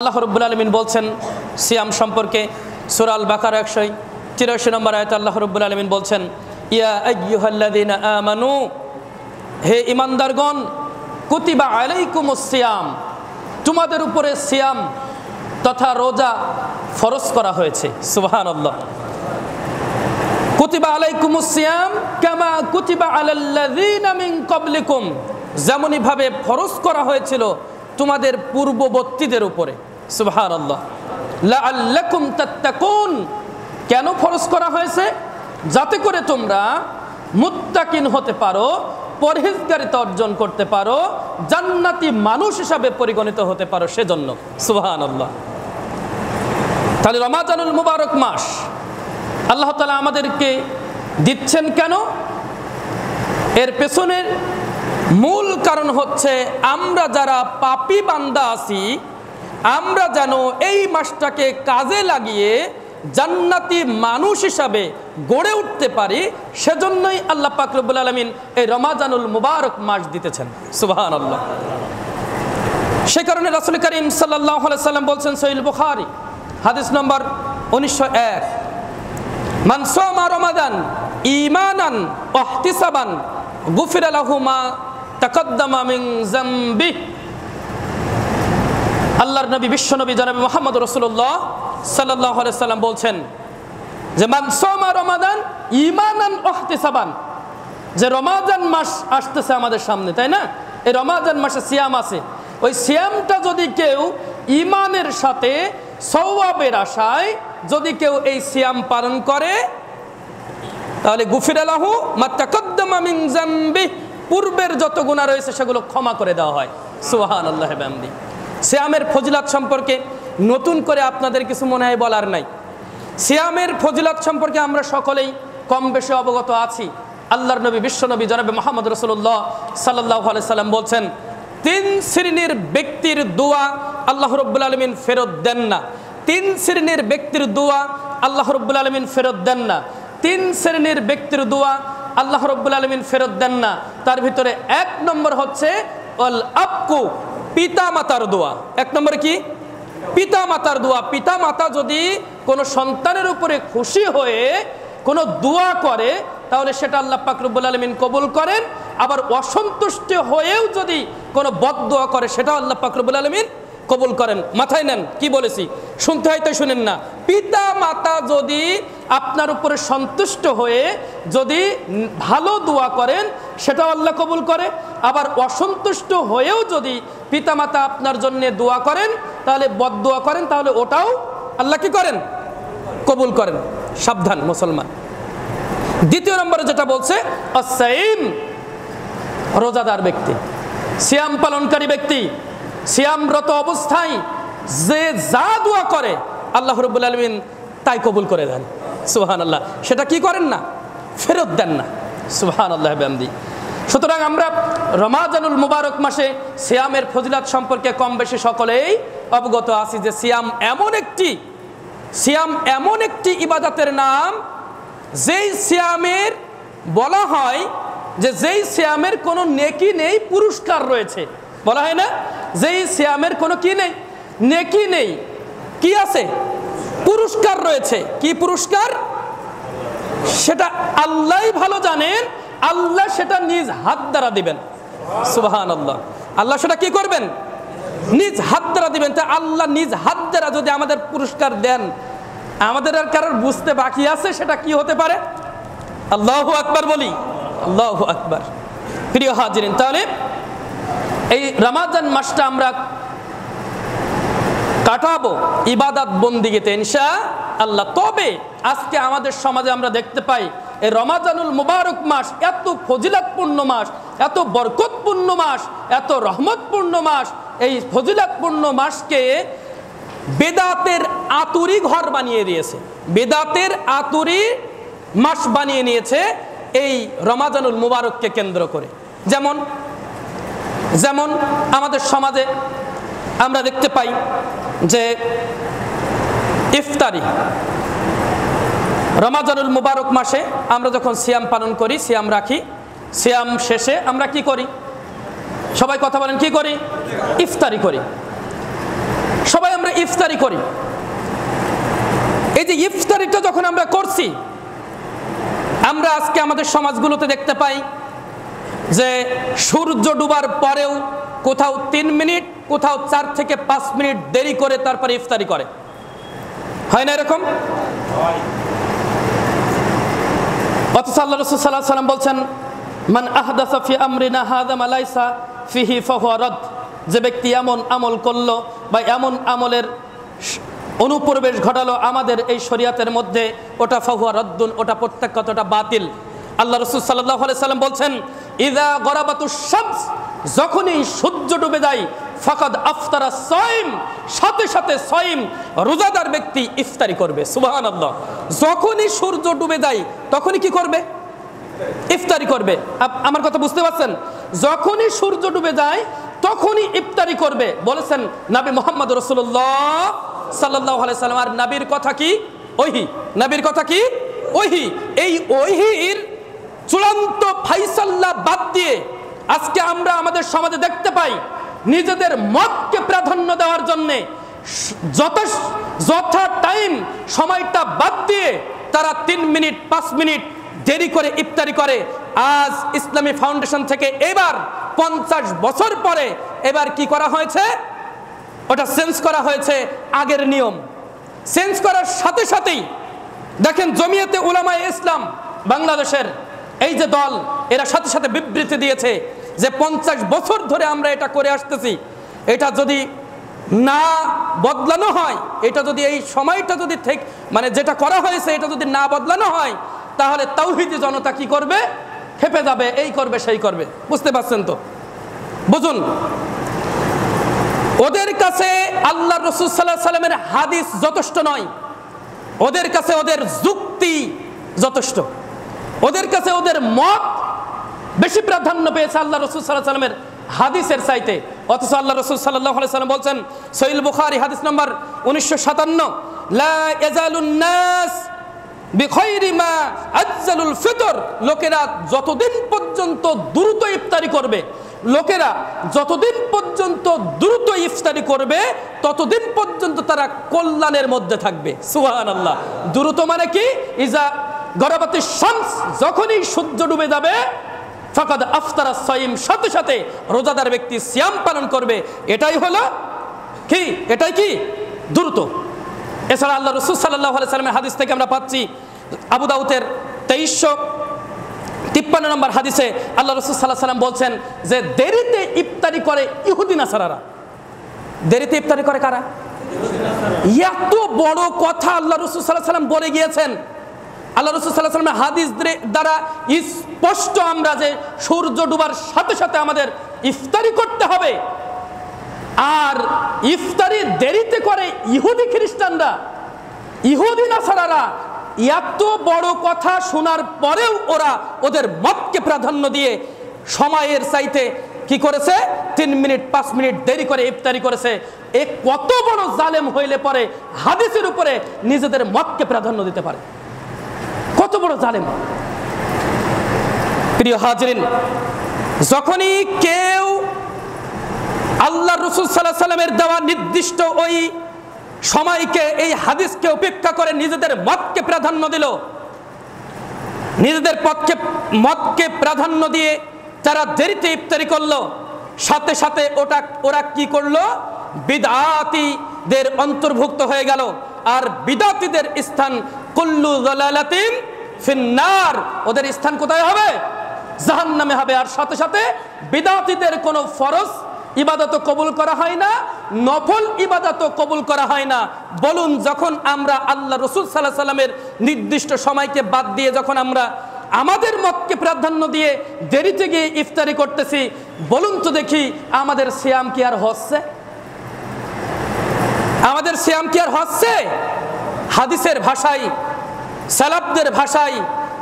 আল্লাহ রাব্বুল আলামিন বলছেন সিয়াম সম্পর্কে সূরা আল বাকারা 183 নম্বর আয়াতে আল্লাহ রাব্বুল আলামিন বলছেন, ইয়া আইয়ুহাল্লাযীনা আমানু, হে ঈমানদারগণ, কুতিবা আলাইকুমুস সিয়াম, তোমাদের উপরে সিয়াম তথা রোজা ফরজ করা হয়েছে। সুবহানাল্লাহ। কুতিবা আলাইকুমুস সিয়াম কামা কুতিবা আলাল্লাযীনা মিন ক্বাবলিকুম, যেমনই ভাবে ফরজ করা হয়েছিল তোমাদের পূর্ববর্তীদের উপরে। সুবহানাল্লাহ। লাআল্লাকুম তাত্তাকুন, কেন ফরজ করা হয়েছে? যাতে করে তোমরা মুত্তাকিন হতে পারো, পরহেজগারিতা অর্জন করতে পারো, জান্নাতি মানুষ হিসাবে পরিগণিত হতে পারো, সেজন্য। সুবহানাল্লাহ। তাহলে রমাদানুল মুবারক মাস আল্লাহ তাআলা আমাদেরকে দিচ্ছেন কেন? এর পেছনের মূল কারণ হচ্ছে আমরা যারা পাপী বান্দা আছি, আমরা যেন এই মাসটাকে কাজে লাগিয়ে জান্নাতি মানুষ হিসাবে গড়ে উঠতে পারি, সেজন্যই আল্লাহ পাক রব্বুল আলামিন এই রমাদানুল মুবারক মাস দিতেছেন। সুবহানাল্লাহ। সেই কারণে রাসূল করিম সাল্লাল্লাহু আলাইহি সাল্লাম বলছেন, সহিহ বুখারী হাদিস নম্বর 1901, মান সামা রমাদান ঈমানান ওয়া ইহতিসাবান গুফিরা লাহু মা তাকাদ্দামা মিন যামবি। আল্লাহর নবী বিশ্বনবী জনাব মুহাম্মদ রাসূলুল্লাহ সাল্লাল্লাহু আলাইহি সাল্লাম বলছেন যে মান সামা রমাদান ঈমানান ওয়া ইহতিসাবান, যে রমাদান মাস আসতেছে আমাদের সামনে, তাই না? এই রমাদান মাসে সিয়াম আছে, ওই সিয়ামটা যদি কেউ ঈমানের সাথে সওয়াবের আশায় যদি কেউ এই সিয়াম পালন করে, তাহলে গুফিরা লাহু মা তাকাদ্দামা মিন যামবি, পূর্বের যত গুনাহ রয়েছে সেগুলো ক্ষমা করে দেওয়া হয়। সুবহানাল্লাহি ওয়া বিহামদিহি। সিয়ামের ফজিলত সম্পর্কে নতুন করে আপনাদের কিছু মনে হয় বলার নাই। সিয়ামের ফজিলত সম্পর্কে আমরা সকলেই কম বেশি অবগত আছি। আল্লাহর নবী বিশ্বনবী জনাবে মুহাম্মদ রাসূলুল্লাহ সাল্লাল্লাহু আলাইহি সাল্লাম বলছেন, তিন শ্রেণীর ব্যক্তির দোয়া আল্লাহ রাব্বুল আলামিন ফেরত দেন না। তিন শ্রেণীর ব্যক্তির দোয়া আল্লাহ রাব্বুল আলামিন ফেরত দেন না। তিন শ্রেণীর ব্যক্তির দোয়া আল্লাহ রাব্বুল আলামিন ফেরত দেন না। তার ভিতরে এক নম্বর হচ্ছে আল আবকু, পিতা মাতার দোয়া। এক নম্বরে কি? পিতা মাতার দোয়া। পিতা মাতা যদি কোনো সন্তানের উপরে খুশি হয়ে কোনো দোয়া করে, তাহলে সেটা আল্লাহ পাক রব্বুল আলামিন কবুল করেন। আবার অসন্তুষ্ট হয়েও যদি কোনো বদদোয়া করে, সেটাও আল্লাহ পাক রব্বুল আলামিন কবুল করেন। মাথায় নেন কি বলেছি, শুনতে হয়তো শুনেন না। পিতা মাতা যদি আপনার উপরে সন্তুষ্ট হয়ে যদি ভালো দোয়া করেন, সেটাও আল্লাহ কবুল করে। আবার অসন্তুষ্ট হয়েও যদি পিতা মাতা আপনার জন্য দোয়া করেন, তাহলে বদদোয়া করেন, তাহলে ওটাও আল্লাহ কি করেন? কবুল করেন। সাবধান মুসলমান। দ্বিতীয় নম্বরে যেটা বলছে আস-সাইম, রোজাদার ব্যক্তি, সিয়াম পালনকারী ব্যক্তি, সিয়ামরত অবস্থায় যে যা দোয়া করে আল্লাহ রাব্বুল আলামিন তাই কবুল করে দেন। সুবহানাল্লাহ। সেটা কি করেন না? ফেরত দেন না। সুবহানাল্লাহি ওয়া বিহামদিহি। সুতরাং আমরা রমাদানুল মুবারক মাসে সিয়ামের ফজিলত সম্পর্কে কম বেশি সকলেই অবগত আছি যে সিয়াম এমন একটি ইবাদতের নাম, যেই সিয়ামের বলা হয় যে যেই সিয়ামের কোনো নেকি নেই, পুরস্কার রয়েছে। বলা হয় না যেই সিয়ামের কোনো কি নেই, নেকি নেই, কি আছে? পুরস্কার রয়েছে। কি পুরস্কার? সেটা আল্লাহই ভালো জানেন। আল্লাহ সেটা নিজ হাত দ্বারা দিবেন। সুবহানাল্লাহ। আল্লাহ সেটা কি করবেন? নিজ হাত দ্বারা দিবেন। তা আল্লাহ নিজ হাত দ্বারা যদি আমাদের পুরস্কার দেন, আমাদের আর কারোর বুঝতে বাকি আছে সেটা কি হতে পারে? আল্লাহু আকবার বলি, আল্লাহু আকবার। প্রিয় হাজিরিন, তাহলে এই রমাদান মাসটা আমরা কাটাবো ইবাদত বন্দিগিতে ইনশাআল্লাহ। তবে আজকে আমাদের সমাজে আমরা দেখতে পাই এই রমাদানুল মুবারক মাস এত ফজিলতপূর্ণ মাস, এত বরকতপূর্ণ মাস, এত রহমতপূর্ণ মাস, এই ফজিলতপূর্ণ মাসকে বেদাতের আতুরি ঘর বানিয়ে দিয়েছে। বেদাতের আতুরি মাস বানিয়ে নিয়েছে এই রমাদানুল মুবারককে কেন্দ্র করে। যেমন আমাদের সমাজে আমরা দেখতে পাই যে ইফতারি, রমাদানুল মুবারক মাসে আমরা যখন সিয়াম পালন করি, সিয়াম রাখি, সিয়াম শেষে আমরা কি করি? সবাই কথা বলেন, কি করি? ইফতারি করি। সবাই আমরা ইফতারি করি। এই যে ইফতারিটা যখন আমরা করছি, আমরা আজকে আমাদের সমাজগুলোতে দেখতে পাই যে সূর্য ডুবার পরেও কোথাও 3 মিনিট, কোথাও 4 থেকে 5 মিনিট দেরি করে তারপরে ইফতারি করে। হয় না এরকম? অথচ আল্লাহ রাসূল সাল্লাল্লাহু আলাইহি ওয়াসাল্লাম বলছেন, মান আহদাসা ফি আমরিনা হাযা মা লাইসা ফিহি ফাহুয়া রাদ। যে ব্যক্তি এমন আমল করলো বা এমন আমলের অনুপ্রবেশ ঘটালো আমাদের এই শরীয়তের মধ্যে, ওটা ফাহুয়া রাদ্দুন, ওটা প্রত্যাখ্যাত, ওটা বাতিল। আল্লাহ রাসূল সাল্লাল্লাহু আলাইহি ওয়াসাল্লাম বলছেন, ইযা গরাবাতুশ শামস, যখনই সূর্য ডুবে যায়, ফাকাদ আফতারা সাইম, সাথে সাথে সাইম রোজাদার ব্যক্তি ইফতারি করবে। সুবহানাল্লাহ। যখনই সূর্য ডুবে যায় তখনই কি করবে? ইফতারি করবে। আমার কথা বুঝতে পারছেন? যখনই সূর্য ডুবে যায় তখনই ইফতারি করবে বলেছেন নবী মুহাম্মদ রাসূলুল্লাহ সাল্লাল্লাহু আলাইহি সাল্লাম। আর নবীর কথা কি? ওহী। নবীর কথা কি? ওহী। এই ওহীর চূড়ান্ত ফাইসাল্লা বাদ দিয়ে আজকে আমরা আমাদের সমাজে দেখতে পাই নিজেদের মতকে প্রাধান্য দেওয়ার জন্য যথা টাইম সময়টা বাদ দিয়ে তারা 3 মিনিট 5 মিনিট দেরি করে ইফতারি করে। আজ ইসলামী ফাউন্ডেশন থেকে এবার 50 বছর পরে এবার কি করা হয়েছে? ওটা চেঞ্জ করা হয়েছে, আগের নিয়ম চেঞ্জ করার সাথে সাথেই দেখেন জমিয়তে উলামায়ে ইসলাম বাংলাদেশের এই যে দল, এরা সাথে সাথে বিবৃতি দিয়েছে যে 50 বছর ধরে আমরা এটা করে আসতেছি, এটা যদি না বদলানো হয়, এটা যদি এই সময়টা যদি ঠিক মানে যেটা করা হয়েছে এটা যদি না বদলানো হয়, তাহলে তাওহীদি জনতা কি করবে? খেপে যাবে, এই করবে সেই করবে। বুঝতে পারছেন তো? বুঝুন, ওদের কাছে আল্লাহ রাসূল সাল্লাল্লাহু আলাইহি সাল্লামের হাদিস যথেষ্ট নয়, ওদের কাছে ওদের যুক্তি যথেষ্ট, ওদের কাছে ওদের মত বেশি প্রাধান্য পেয়েছে আল্লাহ রাসূল সাল্লাল্লাহু আলাইহি সাল্লামের হাদিসের চাইতে। অথচ আল্লাহ রাসূল সাল্লাল্লাহু আলাইহি সাল্লাম বলছেন, সহিহ বুখারী হাদিস নাম্বার 1957, লা ইয়াজালুন নাস বিখাইরি মা আজ্জালুল ফিতর। লোকেরা যতদিন পর্যন্ত দ্রুত ইফতারি করবে, লোকেরা যতদিন পর্যন্ত দ্রুত ইফতারি করবে ততদিন পর্যন্ত তারা কল্যাণের মধ্যে থাকবে। সুবহানাল্লাহ। দ্রুত মানে কি? ইজা গরাবাতিশ শামস, যখনই সূর্য ডুবে যাবে, ফাকাদ আফতারা সাইম, সাথে সাথে রোজাদার ব্যক্তি সিয়াম পালন করবে। এটাই হলো কি? এটাই কি? দ্রুত। এছাড়া আল্লাহ রাসূল সাল্লাল্লাহু আলাইহি সাল্লামের হাদিস থেকে আমরা পাচ্ছি, আবু দাউদের 2353 নম্বর হাদিসে আল্লাহ রাসূল সাল্লাল্লাহু আলাইহি সাল্লাম বলছেন যে দেরিতে ইফতারি করে ইহুদি নাসারারা। দেরিতে ইফতারি করে কারা? এত বড় কথা আল্লাহ রাসূল সাল্লাল্লাহু আলাইহি সাল্লাম বলে গিয়েছেন। আল্লাহ রাসূল সাল্লাল্লাহু আলাইহি সাল্লামের হাদিস দ্বারা স্পষ্ট আমরা যে সূর্য ডুবার সাথে সাথে আমাদের ইফতারি করতে হবে। আর ইফতারি দেরিতে করে ইহুদি খ্রিস্টানরা, ইহুদি নাসারারা। এত বড় কথা শোনার পরেও ওরা ওদের মতকে প্রাধান্য দিয়ে সময়ের চাইতে কি করেছে? 3 মিনিট 5 মিনিট দেরি করে ইফতারি করেছে। এ কত বড় জালেম হইলে পরে হাদিসের উপরে নিজেদের মতকে প্রাধান্য দিতে পারে? কত বড় জালেম! প্রিয় হাজিরিন, যখনই কেউ আল্লাহ রাসূল সাল্লাল্লাহু আলাইহি সাল্লামের দেওয়া নির্দিষ্ট ওই সময়কে, এই হাদিসকে উপেক্ষা করে নিজেদের মতকে প্রাধান্য দিল, নিজেদের মতকে প্রাধান্য দিয়ে তারা দেরিতে ইফতারি করলো, সাথে সাথে ওরা কি করলো? বিদআতীদের অন্তর্ভুক্ত হয়ে গেল। আর বিদআতীদের স্থান কুল্লু যালালাতিন ফিন্নার, ওদের স্থান কোথায় হবে? জাহান্নামে হবে। আর সাথে সাথে বিদআতীদের কোনো ফরজ ইবাদত কবুল করা হয় না, নফল ইবাদত কবুল করা হয় না। বলুন, যখন আমরা আল্লাহ রাসূল সাল্লাল্লাহু আলাইহি সাল্লামের নির্দিষ্ট সময়কে বাদ দিয়ে যখন আমরা আমাদের মতকে প্রাধান্য দিয়ে দেরিতে গিয়ে ইফতারি করতেছি, বলুন তো দেখি আমাদের সিয়াম কি আর হচ্ছে? আমাদের সিয়াম কি আর হচ্ছে? হাদিসের ভাষায়, সালাফদের ভাষায়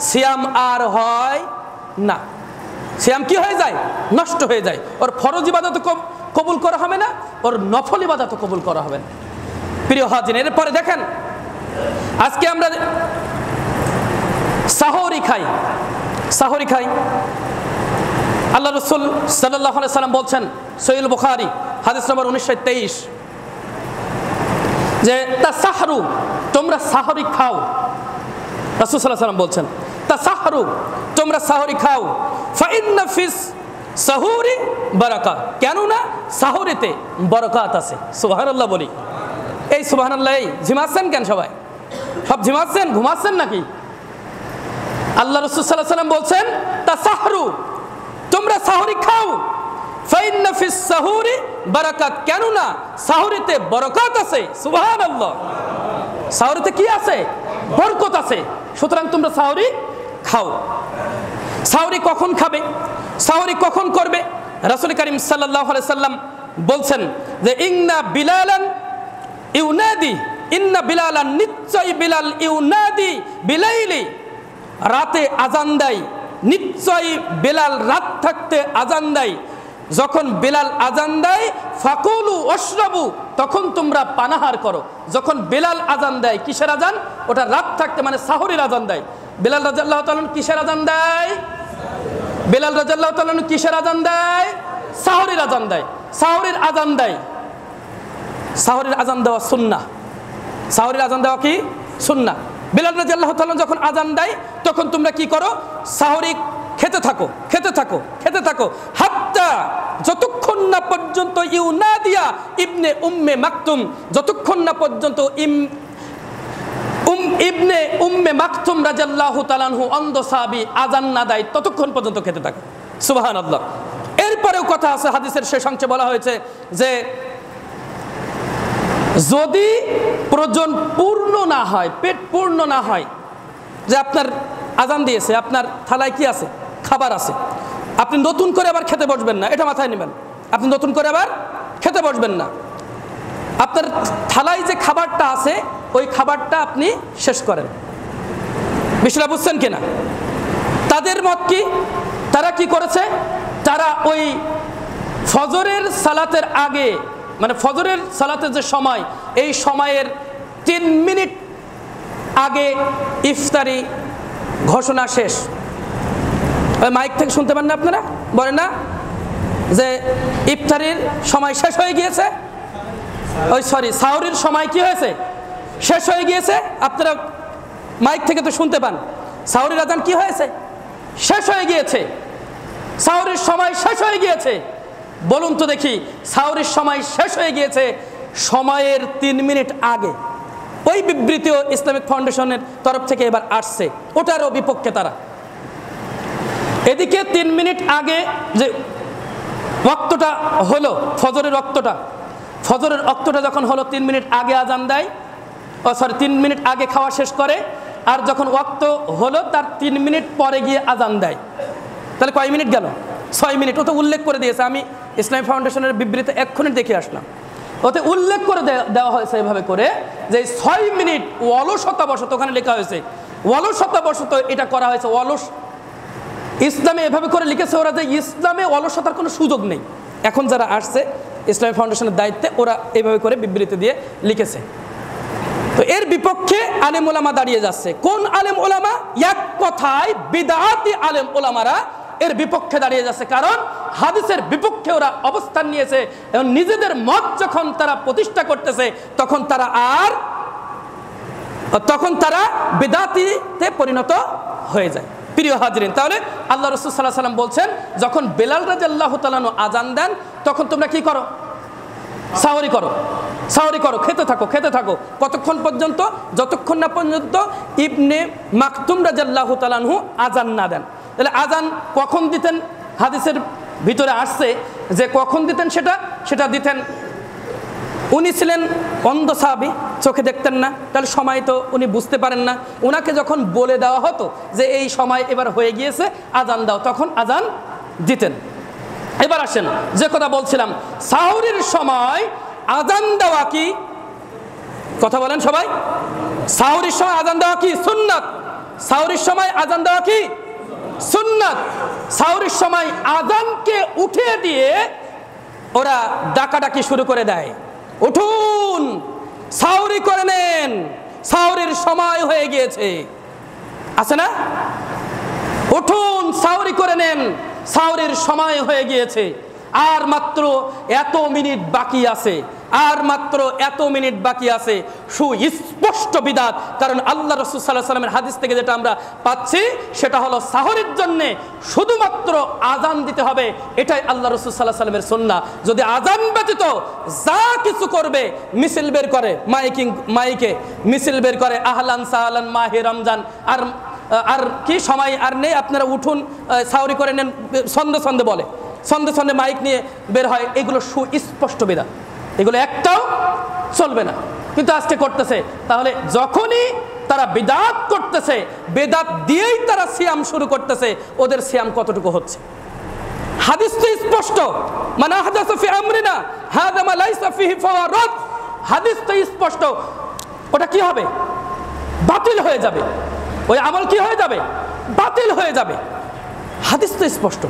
সিয়াম আর হয় না। সিয়াম কি হয়ে যায়? নষ্ট হয়ে যায়। ওর ফরজ ইবাদত কবুল করা হবে না, ওর নফল ইবাদত কবুল করা হবে না। প্রিয় হাজির, এরপরে দেখেন আজকে আমরা সাহরি খাই। আল্লাহ রাসূল সাল্লাল্লাহু আলাইহি সাল্লাম বলছেন, সহিহ বুখারী হাদিস নম্বর 1923, যে তাসাহরু, তোমরা সাহরি খাও। রাসূল সাল্লাল্লাহু আলাইহি ওয়াসাল্লাম বলছেন তাসাহরু, তোমরা সাহরি খাও। ফাইন্না ফিস সাহুরি বারাকাত, কেননা সাহরিতে বরকত আছে। সুবহানাল্লাহ বলি। এই সুবহানাল্লাহ, এই ঝিমাচ্ছেন কেন সবাই? সব ঝিমাচ্ছেন, ঘুমাচ্ছেন নাকি? আল্লাহ রাসূল সাল্লাল্লাহু আলাইহি ওয়াসাল্লাম বলছেন তাসাহরু, তোমরা সাহরি খাও। ফাইন্না ফিস সাহুরি বারাকাত, কেননা সাহরিতে বরকত আছে। সুবহানাল্লাহ। সাহরিতে কি আছে? বরকত আছে। সুতরাং তোমরা সাহরি খাও। সাহরি কখন খাবে, সাহরি কখন করবে? রাসূল করিম সাল্লাল্লাহু আলাইহি সাল্লাম বলছেন যে ইন্না বিলালান ইউনাদি, ইন্না বিলালান, নিশ্চয় বিলাল ইউনাদি বিলাইলি, রাতে আজান দেয়। নিশ্চয়ই বেলাল রাত থাকতে আজান দেয়। যখন বেলাল আজান দেয় ফাকুলু ওয়াশরাবু, তখন তোমরা পানাহার করো। যখন বেলাল আজান দেয়, কিসের আজান? ওটা রাত থাকতে, মানে সাহরের আজান দেয়। বেলাল রাদিয়াল্লাহু তাআলা কিসের আজান দেয়? বেলাল রাদিয়াল্লাহু তাআলা কিসের আজান দেয়? সাহরের আজান দেয়। সাহরের আজান দেয়। সাহরের আজান দেওয়া সুন্নাহ। সাহরের আজান দেওয়া কি সুন্নাহ। বেলাল রাদিয়াল্লাহু তাআলা যখন আজান দেয় তখন তোমরা কি করো? সাহরি খেতে থাকো, খেতে থাকো, খেতে থাকো, হাত্তা, যতক্ষণ না পর্যন্ত ইউনাদিয়া ইবনে উম্মে মাকতুম, যতক্ষণ না পর্যন্ত ইবনে উম্মে মাকতুম রাদিয়াল্লাহু তাআলা আনহু অন্ধ সাহাবী আজান না দেয়, ততক্ষণ পর্যন্ত খেতে থাকো। সুবহানাল্লাহ। এরপরেও কথা আছে, হাদিসের শেষ অংশে বলা হয়েছে যে যদি প্রয়োজন পূর্ণ না হয়, পেট পূর্ণ না হয়, যে আপনার আজান দিয়েছে, আপনার থালায় কি আছে? খাবার আছে। আপনি নতুন করে আবার খেতে বসবেন না, এটা মাথায় নেবেন। আপনি নতুন করে আবার খেতে বসবেন না। আপনার থালায় যে খাবারটা আছে ওই খাবারটা আপনি শেষ করেন। বিষয়টা বুঝছেন কিনা? তাদের মত কি? তারা কি করেছে? তারা ওই ফজরের সালাতের আগে, মানে ফজরের সালাতের যে সময়, এই সময়ের 3 মিনিট আগে ইফতারি ঘোষণা শেষ। ওই মাইক থেকে শুনতে পান না আপনারা? বলেন না যে ইফতারির সময় শেষ হয়ে গিয়েছে, ওই সরি সাহরির সময় কি হয়েছে? শেষ হয়ে গিয়েছে। আপনারা মাইক থেকে তো শুনতে পান সাহরির আজান কি হয়েছে? শেষ হয়ে গিয়েছে। সাহরির সময় শেষ হয়ে গিয়েছে। বলুন তো দেখি, সাহরির সময় শেষ হয়ে গিয়েছে সময়ের 3 মিনিট আগে। ওই বিবৃতিও ইসলামিক ফাউন্ডেশনের তরফ থেকে এবার আসছে, ওটারও বিপক্ষে তারা। এদিকে 3 মিনিট আগে যে ওয়াক্তটা হলো, ফজরের ওয়াক্তটা, ফজরের ওয়াক্তটা যখন হলো 3 মিনিট আগে আজান দেয়, 3 মিনিট আগে খাওয়া শেষ করে, আর যখন ওয়াক্ত হলো তার 3 মিনিট পরে গিয়ে আজান দেয়। তাহলে কয় মিনিট গেল? 6 মিনিট। ও তো উল্লেখ করে দিয়েছে, আমি ইসলামিক ফাউন্ডেশনের বিবৃতি এক্ষুনি দেখে আসলাম। ওতে উল্লেখ করে দেওয়া হয়েছে এভাবে করে যে 6 মিনিট অলসতাবশত, ওখানে লেখা হয়েছে অলসতাবশত এটা করা হয়েছে। অলস ইসলামে এভাবে করে লিখেছে ওরা যে ইসলামে অলসতার কোনো সুযোগ নেই। এখন যারা আসছে ইসলামিক ফাউন্ডেশনের দায়িত্বে, ওরা এইভাবে করে বিবৃতি দিয়ে লিখেছে। তো এর বিপক্ষে আলেম ওলামা দাঁড়িয়ে যাচ্ছে। কোন আলেম ওলামা? এক কথায় বিদআতি আলেম ওলামারা এর বিপক্ষে দাঁড়িয়ে যাচ্ছে। কারণ হাদিসের বিপক্ষে ওরা অবস্থান নিয়েছে এবং নিজেদের মত যখন তারা প্রতিষ্ঠা করতেছে তখন তারা বিদআতিতে পরিণত হয়ে যায়। প্রিয় হাজিরিন, তাহলে আল্লাহ রাসূল সাল্লাল্লাহু আলাইহি ওয়াসাল্লাম বলছেন যখন বেলাল রাদিয়াল্লাহু তাআলা আজান দেন তখন তোমরা কি করো? সাহরি করো, সাহরি করো, খেতে থাকো, খেতে থাকো। কতক্ষণ পর্যন্ত? যতক্ষণ না পর্যন্ত ইবনে মাকতুম রাদিয়াল্লাহু তাআলা আনহু আজান না দেন। তাহলে আজান কখন দিতেন? হাদিসের ভিতরে আসছে যে কখন দিতেন সেটা দিতেন। উনি ছিলেন অন্ধ সাহাবী, চোখে দেখতেন না, তাহলে সময় তো উনি বুঝতে পারেন না। ওনাকে যখন বলে দেওয়া হতো যে এই সময় এবার হয়ে গিয়েছে, আজান দাও, তখন আজান দিতেন। এবার আসেন যে কথা বলছিলাম, সাহরির সময় আজান দেওয়া কি? কথা বলেন সবাই। সাহরির সময় আজান দেওয়া কি? সুন্নাত। সাহরির সময় আজান দেওয়া কি? সুন্নাত। সাহরির সময় আজানকে উঠিয়ে দিয়ে ওরা ডাকাডাকি শুরু করে দেয়, উঠুন সাহরি করে নেন, সাহরির সময় হয়ে গিয়েছে। আছে না? উঠুন সাহরি করে নেন, সাহরির সময় হয়ে গিয়েছে, আর মাত্র এত মিনিট বাকি আছে, আর মাত্র এত মিনিট বাকি আছে, সুস্পষ্ট বিদাত। কারণ আল্লাহ রাসূল সাল্লাল্লাহু আলাইহি ওয়াসাল্লামের হাদিস থেকে যেটা আমরা পাচ্ছি সেটা হলো সাহরের জন্য শুধুমাত্র আজান দিতে হবে, এটাই আল্লাহ রাসূল সাল্লাল্লাহু আলাইহি ওয়াসাল্লামের সুন্নাহ। যদি আজান ব্যতীত যা কিছু করবে, মিছিল বের করে, মাইকে মিছিল বের করে, আহলান সাহলান মাহে রমজান, আর কি সময় আর নেই, আপনারা উঠুন সাউরি করে নেন, সন্ধে সন্ধে বলে, সন্ধে সন্ধে মাইক নিয়ে বের হয়, এগুলো সুস্পষ্ট বিদাত, এগুলো একটাও চলবে না। কিন্তু আজকে করতেছে। তাহলে যখনই তারা বিদাত করতেছে, বেদাত দিয়েই তারা সিয়াম শুরু করতেছে, ওদের সিয়াম কতটুকু হচ্ছে? হাদিস তো স্পষ্ট, মান আহদাসা ফি আমরিনা হাযা মা লাইসা ফিহি ফাহুয়া রাদ। হাদিস তো স্পষ্ট, ওটা কি হবে? বাতিল হয়ে যাবে। ওই আমল কি হয়ে যাবে? বাতিল হয়ে যাবে। হাদিস তো স্পষ্ট,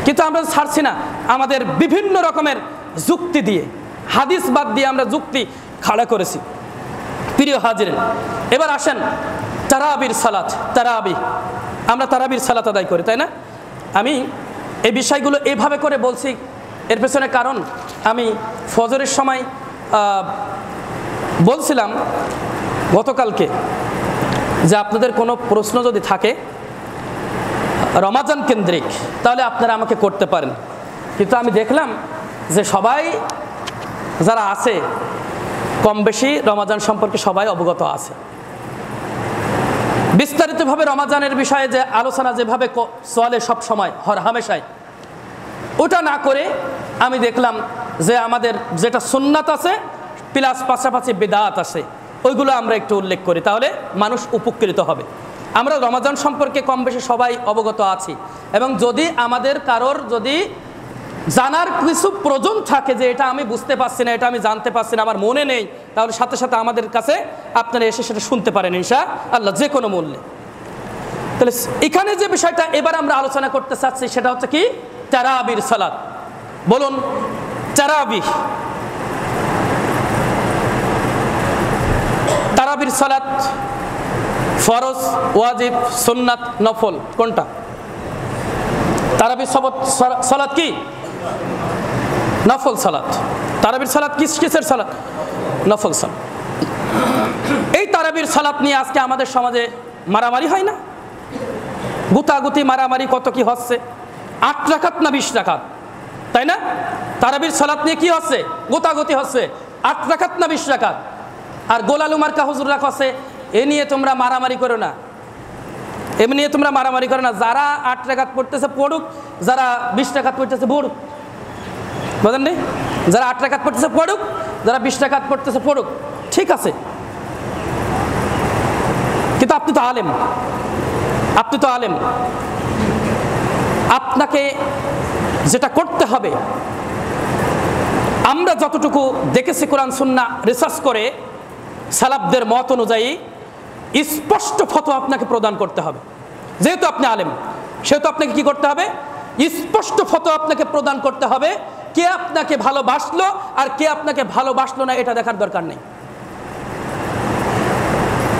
কিন্তু আমরা ছাড়ছি না আমাদের বিভিন্ন রকমের যুক্তি দিয়ে, হাদিস বাদ দিয়ে আমরা যুক্তি খাড়া করেছি। প্রিয় হাজিরিন, এবার আসেন তারাবির সালাত। তারাবি, আমরা তারাবির সালাত আদায় করি, তাই না? আমি এই বিষয়গুলো এভাবে করে বলছি, এর পেছনে কারণ আমি ফজরের সময় বলছিলাম গতকালকে যে আপনাদের কোনো প্রশ্ন যদি থাকে রমাজান কেন্দ্রিক, তাহলে আপনারা আমাকে করতে পারেন। কিন্তু আমি দেখলাম যে সবাই যারা আছে কম বেশি রমাজান সম্পর্কে সবাই অবগত আছে। বিস্তারিতভাবে রমাজানের বিষয়ে যে আলোচনা যেভাবে চলে সব সময় হর হামেশায়, ওটা না করে আমি দেখলাম যে আমাদের যেটা সুন্নাত আছে প্লাস পাশাপাশি বিদআত আছে, ওইগুলো আমরা একটু উল্লেখ করি, তাহলে মানুষ উপকৃত হবে। আমরা রমাজান সম্পর্কে কম বেশি সবাই অবগত আছি, এবং যদি আমাদের কারোর যদি জানার কিছু প্রয়োজন থাকে যে এটা আমি বুঝতে পারছি না, এটা আমি জানতে পারছি না, আমার মনে নেই, তাহলে সাথে সাথে আমাদের কাছে আপনারা এসে সেটা শুনতে পারেন ইনশাআল্লাহ, যে কোনো মূল্যে। তাহলে এখানে যে বিষয়টা এবার আমরা আলোচনা করতে চাচ্ছি সেটা হচ্ছে কি? তারাবির সালাত। বলুন, তারাবিহ, তারাবির সালাত ফরজ, ওয়াজিব, সুন্নাত, নফল, কোনটা? তারাবির সালাত কি? নফল সালাত। তারাবির সালাত কিসের সালাত? নফল সালাত। এই তারাবির সালাত নিয়ে আজকে আমাদের সমাজে মারামারি হয় না? গুতাগুতি মারামারি কত কি হচ্ছে? 8 রাকাত না 20 রাকাত, তাই না? তারাবির সালাত নিয়ে কি হচ্ছে? গুতাগুতি হচ্ছে, 8 রাকাত না 20 রাকাত। আর গোলালু মার্কা হুজুররা কাছে এ নিয়ে তোমরা মারামারি করো না, এমনি নিয়ে তোমরা মারামারি করো না। যারা 8 রাকাত পড়তেছে পড়ুক, যারা 20 রাকাত পড়তেছে পড়ুক, বুঝলেন নি? যারা 8 রাকাত পড়তেছে পড়ুক, যারা 20 রাকাত পড়তেছে পড়ুক, ঠিক আছে। কিন্তু আপনি তো আলেম, আপনি তো আলেম, আপনাকে যেটা করতে হবে, আমরা যতটুকু দেখেছি কোরআন সুন্নাহ রিসার্চ করে সালাফদের মত অনুযায়ী স্পষ্ট ফতোয়া আপনাকে প্রদান করতে হবে। যেহেতু আপনি আলেম, সেহেতু আপনাকে কি করতে হবে? স্পষ্ট ফতোয়া আপনাকে প্রদান করতে হবে। কে আপনাকে ভালোবাসলো আর কে আপনাকে ভালোবাসলো না এটা দেখার দরকার নেই।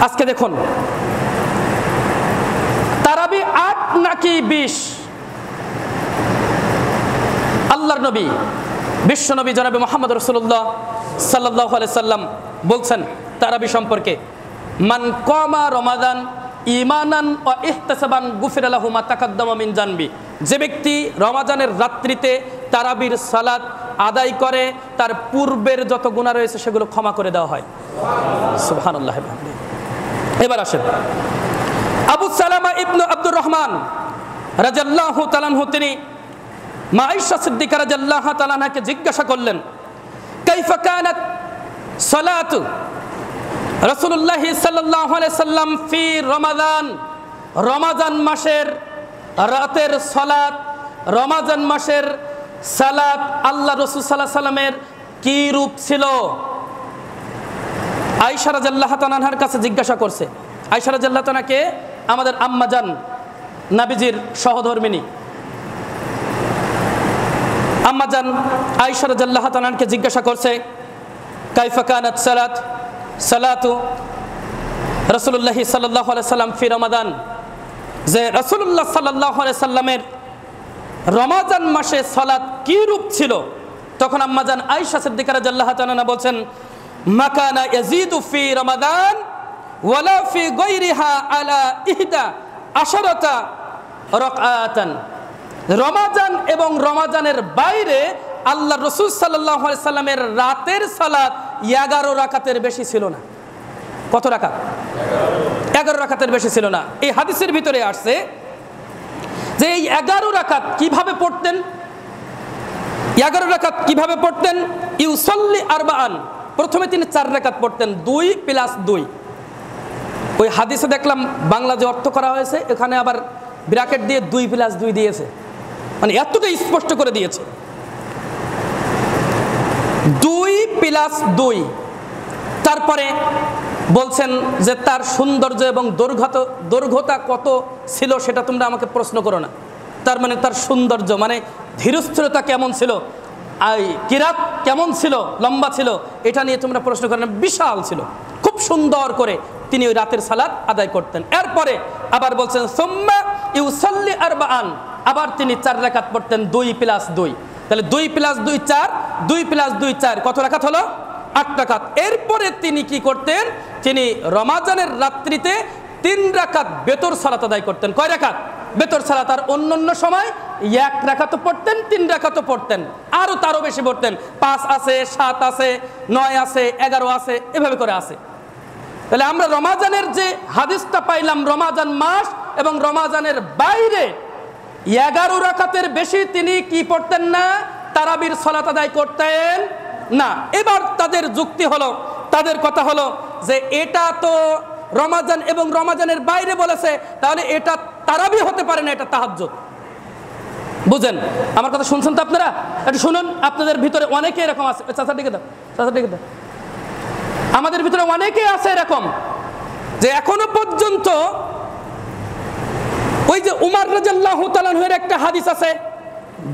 আজকে দেখুন, তারাবি 8 নাকি 20? আল্লাহর নবী, বিশ্ব নবী জনাবে মুহাম্মদ রাসূলুল্লাহ সাল্লাল্লাহু আলাইহি সাল্লাম বলছেন তারাবি সম্পর্কে, মান কামা রমাদান ঈমানান ওয়া ইহতিসাবান গুফিরা লাহু মা তাকাদ্দামা মিন জানবি। যে ব্যক্তি রমাজানের রাত্রিতে তারাবির সালাত আদায় করে, তার পূর্বের যত গুনাহ রয়েছে সেগুলো ক্ষমা করে দেওয়া হয়। সুবহানাল্লাহ। এবার আসেন, আবু সালামা ইবনে আব্দুর রহমান রাদিয়াল্লাহু তাআলা আনহু, তিনি মা আয়েশা সিদ্দিকা রাদিয়াল্লাহু তাআলা আনহাকে জিজ্ঞাসা করলেন, কাইফা কানাত সালাতু রাসূলুল্লাহ সাল্লাল্লাহু আলাইহি সাল্লাম ফি রমাদান। রমাজান মাসের রাতের সালাত, রমাজান মাসের সালাত আল্লাহ রাসূল সাল্লাল্লাহু আলাইহি সাল্লামের কি রূপ ছিল? আয়েশা রাদিয়াল্লাহু তাআলা আনহার কাছে জিজ্ঞাসা করছে। আয়েশা রাদিয়াল্লাহু তাআলা কে? আমাদের আম্মা জান, নবীজির সহধর্মিণী আম্মা জান আয়েশা রাদিয়াল্লাহু তাআলা আনহাকে জিজ্ঞাসা করছে, কাইফা কানাত সালাতু রাসূলুল্লাহ সাল্লাল্লাহু আলাইহি সাল্লাম ফি রমাদান, যে রাসূলুল্লাহ সাল্লাল্লাহু আলাইহি সাল্লামের রমাজান মাসে সালাত কি রূপ ছিল? তখন আম্মাজান আয়েশা সিদ্দিকা রাদিয়াল্লাহু তাআলা বলছেন, মাকানা ইয়াজিদু ফি রমাদান ওয়ালা ফি গায়রিহা আলা ইহদা আশারাতা রাকাতান। রমাজান এবং রমাজানের বাইরে আল্লাহ রাসূল সাল্লাল্লাহু আলাইহি সাল্লামের রাতের সালাত 11 রাকাতের বেশি ছিল না। কত রাকাত? 11 রাকাতের বেশি ছিল না। এই হাদিসের ভিতরে আসছে যে এই 11 রাকাত কিভাবে পড়তেন, 11 রাকাত কিভাবে পড়তেন? ইউসাল্লি আরবাআন, প্রথমে তিনি 4 রাকাত পড়তেন, 2 + 2। ওই হাদিসে দেখলাম বাংলা যে অর্থ করা হয়েছে এখানে আবার ব্র্যাকেট দিয়ে 2 + 2 দিয়েছে, মানে এতটাই স্পষ্ট করে দিয়েছে। 2 + 2। তারপরে বলছেন যে তার সৌন্দর্য এবং দৈর্ঘ্যতা কত ছিল সেটা তোমরা আমাকে প্রশ্ন করো না। তার মানে তার সৌন্দর্য মানে ধীরস্থিরতা কেমন ছিল, কিরাত কেমন ছিল, লম্বা ছিল, এটা নিয়ে তোমরা প্রশ্ন করো না। বিশাল ছিল, খুব সুন্দর করে তিনি ওই রাতের সালাত আদায় করতেন। এরপরে আবার বলছেন সুম্মা ইউসাল্লি আরবাআন, আবার তিনি 4 রাকাত পড়তেন, 2 + 2। তাহলে 2 + 2 4, 2 + 2 4, কত রাকাত হলো? 8 রাকাত। এরপরে তিনি কি করতেন? তিনি রমাজানের রাত্রিতে 3 রাকাত বেতর সালাত আদায় করতেন। কয় রাকাত? বেতর সালাত। আর অন্যান্য সময় 1 রাকাতও পড়তেন, 3 রাকাতও পড়তেন, আরও তারও বেশি পড়তেন। 5 আছে, 7 আছে, 9 আছে, 11 আছে, এভাবে করে আছে। তাহলে আমরা রমাজানের যে হাদিসটা পাইলাম, রমাজান মাস এবং রমাজানের বাইরে 11 রাকাতের বেশি তিনি কি পড়তেন না? তারাবির সালাত আদায় করতেন না। এবার তাদের যুক্তি হলো, তাদের কথা হলো যে এটা তো রমাজান এবং রমাজানের বাইরে বলেছে, তাহলে এটা তারাবি হতে পারে না, এটা তাহাজ্জুদ। বুঝেন আমার কথা? শুনছেন তো আপনারা? একটু শুনুন। আপনাদের ভিতরে অনেকে এরকম আছে, চাচা ডেকে দাও, চাচা ডেকে দাও। আমাদের ভিতরে অনেকে আছে এরকম যে এখনো পর্যন্ত ওই যে উমর রাদিয়াল্লাহু তাআলা আনহুর একটা হাদিস আছে,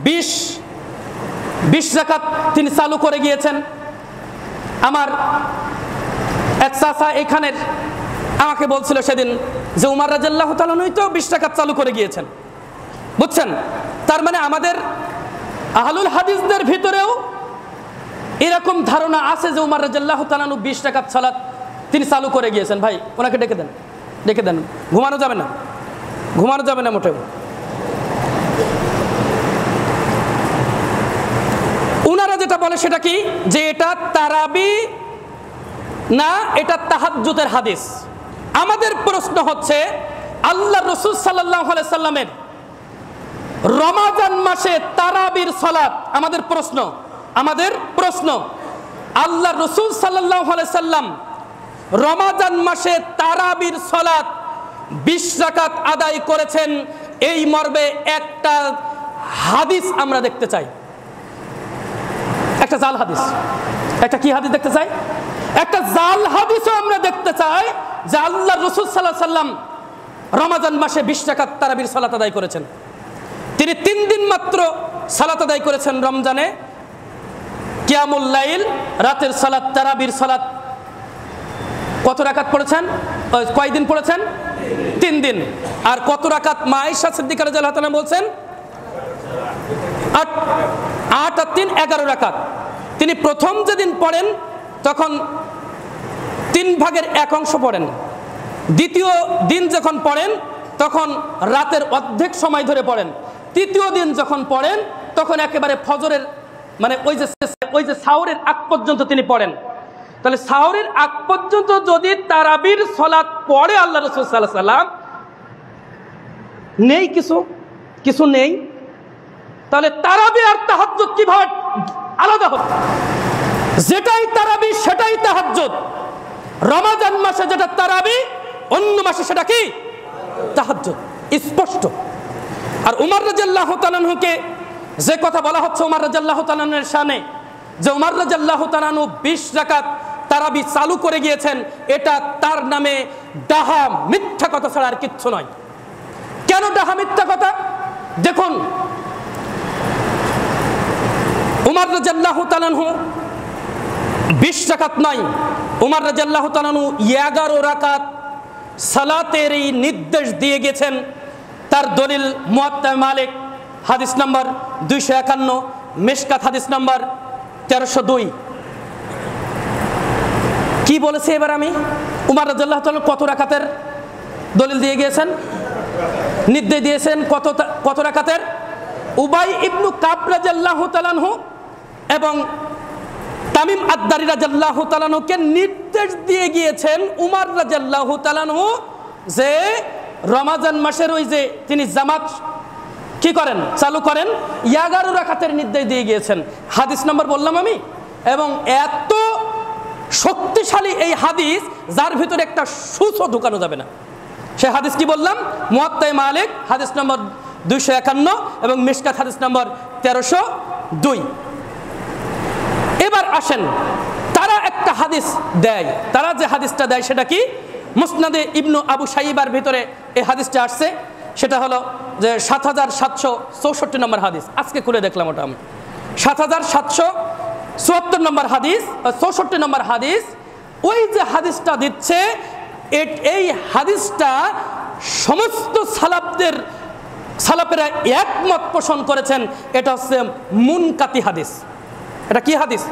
20 রাকাত তিনি চালু করে গিয়েছেন। আমার এক চাচা এখানের আমাকে বলছিল সেদিন যে উমর রাদিয়াল্লাহু তাআলা আনহু তো 20 রাকাত চালু করে গিয়েছেন। বুঝছেন? তার মানে আমাদের আহলুল হাদিসদের ভিতরেও এরকম ধারণা আছে যে উমর রাদিয়াল্লাহু তাআলা আনহু 20 রাকাত সালাত তিনি চালু করে গিয়েছেন। ভাই ওনাকে ডেকে দেন, ডেকে দেন। ঘুমানো যাবে না, ঘুমানো যাবে না মোটেও। উনারা যেটা বলে সেটা কি? যে এটা তারাবি না, এটা তাহাজ্জুদের হাদিস। আমাদের প্রশ্ন হচ্ছে আল্লাহ রাসূল সাল্লাল্লাহু আলাইহি সাল্লামের রমাজান মাসে তারাবির সালাত, আমাদের প্রশ্ন আল্লাহ রাসূল সাল্লাল্লাহু আলাইহি সাল্লাম রমাজান মাসে তারাবির সালাত 20 রাকাত আদায় করেছেন, এই মর্মে একটা হাদিস আমরা দেখতে চাই। একটা জাল হাদিস। একটা কি হাদিস দেখতে চাই? একটা জাল হাদিসও আমরা দেখতে চাই যে আল্লাহ রাসূল সাল্লাল্লাহু আলাইহি সাল্লাম রমাজান মাসে 20 রাকাত তারাবির সালাত আদায় করেছেন। তিনি 3 দিন মাত্র সালাত আদায় করেছেন রমজানে। কিয়ামুল লাইল, রাতের সালাত, তারাবির সালাত কত রাকাত পড়েছেন? কয়দিন পড়েছেন? 3 দিন। আর কত রাকাত? মা আয়েশা সিদ্দিকা রাদিয়াল্লাহু তাআলা বলছেন 8 আর 3 11 রাকাত। তিনি প্রথম যেদিন পড়েন তখন 3 ভাগের 1 অংশ পড়েন। দ্বিতীয় দিন যখন পড়েন তখন রাতের অর্ধেক সময় ধরে পড়েন। তৃতীয় দিন যখন পড়েন তখন একেবারে ফজরের মানে ওই যে সাহরের আগ পর্যন্ত তিনি পড়েন। তাহলে সাহরের আগ পর্যন্ত যদি তারাবির সালাত পড়ে আল্লাহ রাসূল সাল্লাল্লাহু আলাইহি সাল্লাম, নেই কিছু নেই, তাহলে তারাবি আর তাহাজ্জুদ কিভাবে আলাদা হবে? যেটাই তারাবি সেটাই তাহাজ্জুদ। রমাজান মাসে যেটা তারাবি, অন্য মাসে সেটা কি তাহাজ্জুদ, স্পষ্ট। আর উমর রাদিয়াল্লাহু তাআলা আনহুকে যে কথা বলা হচ্ছে উমর রাদিয়াল্লাহু তাআলা আনহুর শানে, যে উমর রাদিয়াল্লাহু তাআলা আনহু 20 রাকাত তারাবি চালু করে গিয়েছেন, এটা তার নামে ডাহা মিথ্যা কথা ছাড়া আর কিচ্ছু নয়। কেন ডাহা মিথ্যা কথা? দেখুন, উমর রাদিয়াল্লাহু তাআলা আনহু 20 রাকাত নয়, উমর রাদিয়াল্লাহু তাআলা আনহু 11 রাকাত সালাতের এই নির্দেশ দিয়ে গেছেন। তার দলিল মুয়াত্তা মালিক হাদিস নাম্বার 251, মিশকাত হাদিস নাম্বার 1302। কি বলেছে এবার আমি? উমর রাদিয়াল্লাহু তাআলা কত রাকাতের দলিল দিয়ে গিয়েছেন, নির্দেশ দিয়েছেন? কত রাকাতের? উবাই ইবনু কাব রাদিয়াল্লাহু তাআলা আনহু এবং তামিম আদ-দারি রাদিয়াল্লাহু তাআলা আনহুকে নির্দেশ দিয়ে গিয়েছেন উমর রাদিয়াল্লাহু তাআলা আনহু যে রমজান মাসের ওই যে তিনি জামাত কি করেন, চালু করেন, 11 রাকাতের নির্দেশ দিয়ে গিয়েছেন। হাদিস নম্বর বললাম আমি, এবং এত শক্তিশালী এই হাদিস যার ভিতরে একটা সুসও ঢুকানো যাবে না। সে হাদিস কি বললাম? মুয়াত্তা মালিক হাদিস নম্বর 251 এবং মিশকাত হাদিস নম্বর 1302। এবার আসেন, তারা একটা হাদিস দেয়, তারা যে হাদিসটা দেয় সেটা কি? মুসনাদে ইবনু আবু শাইবার ভিতরে এই হাদিসটা আসছে, সেটা হলো যে 7764 নম্বর হাদিস। আজকে খুলে দেখলাম ওটা আমি, 7774 নম্বর হাদিস, 64 নম্বর হাদিস। ওই যে হাদিসটা দিচ্ছে, এই হাদিসটা সমস্ত সালাফেরা একমত পোষণ করেছেন, এটা হচ্ছে মুনকাতি হাদিস। এটা কি হাদিস?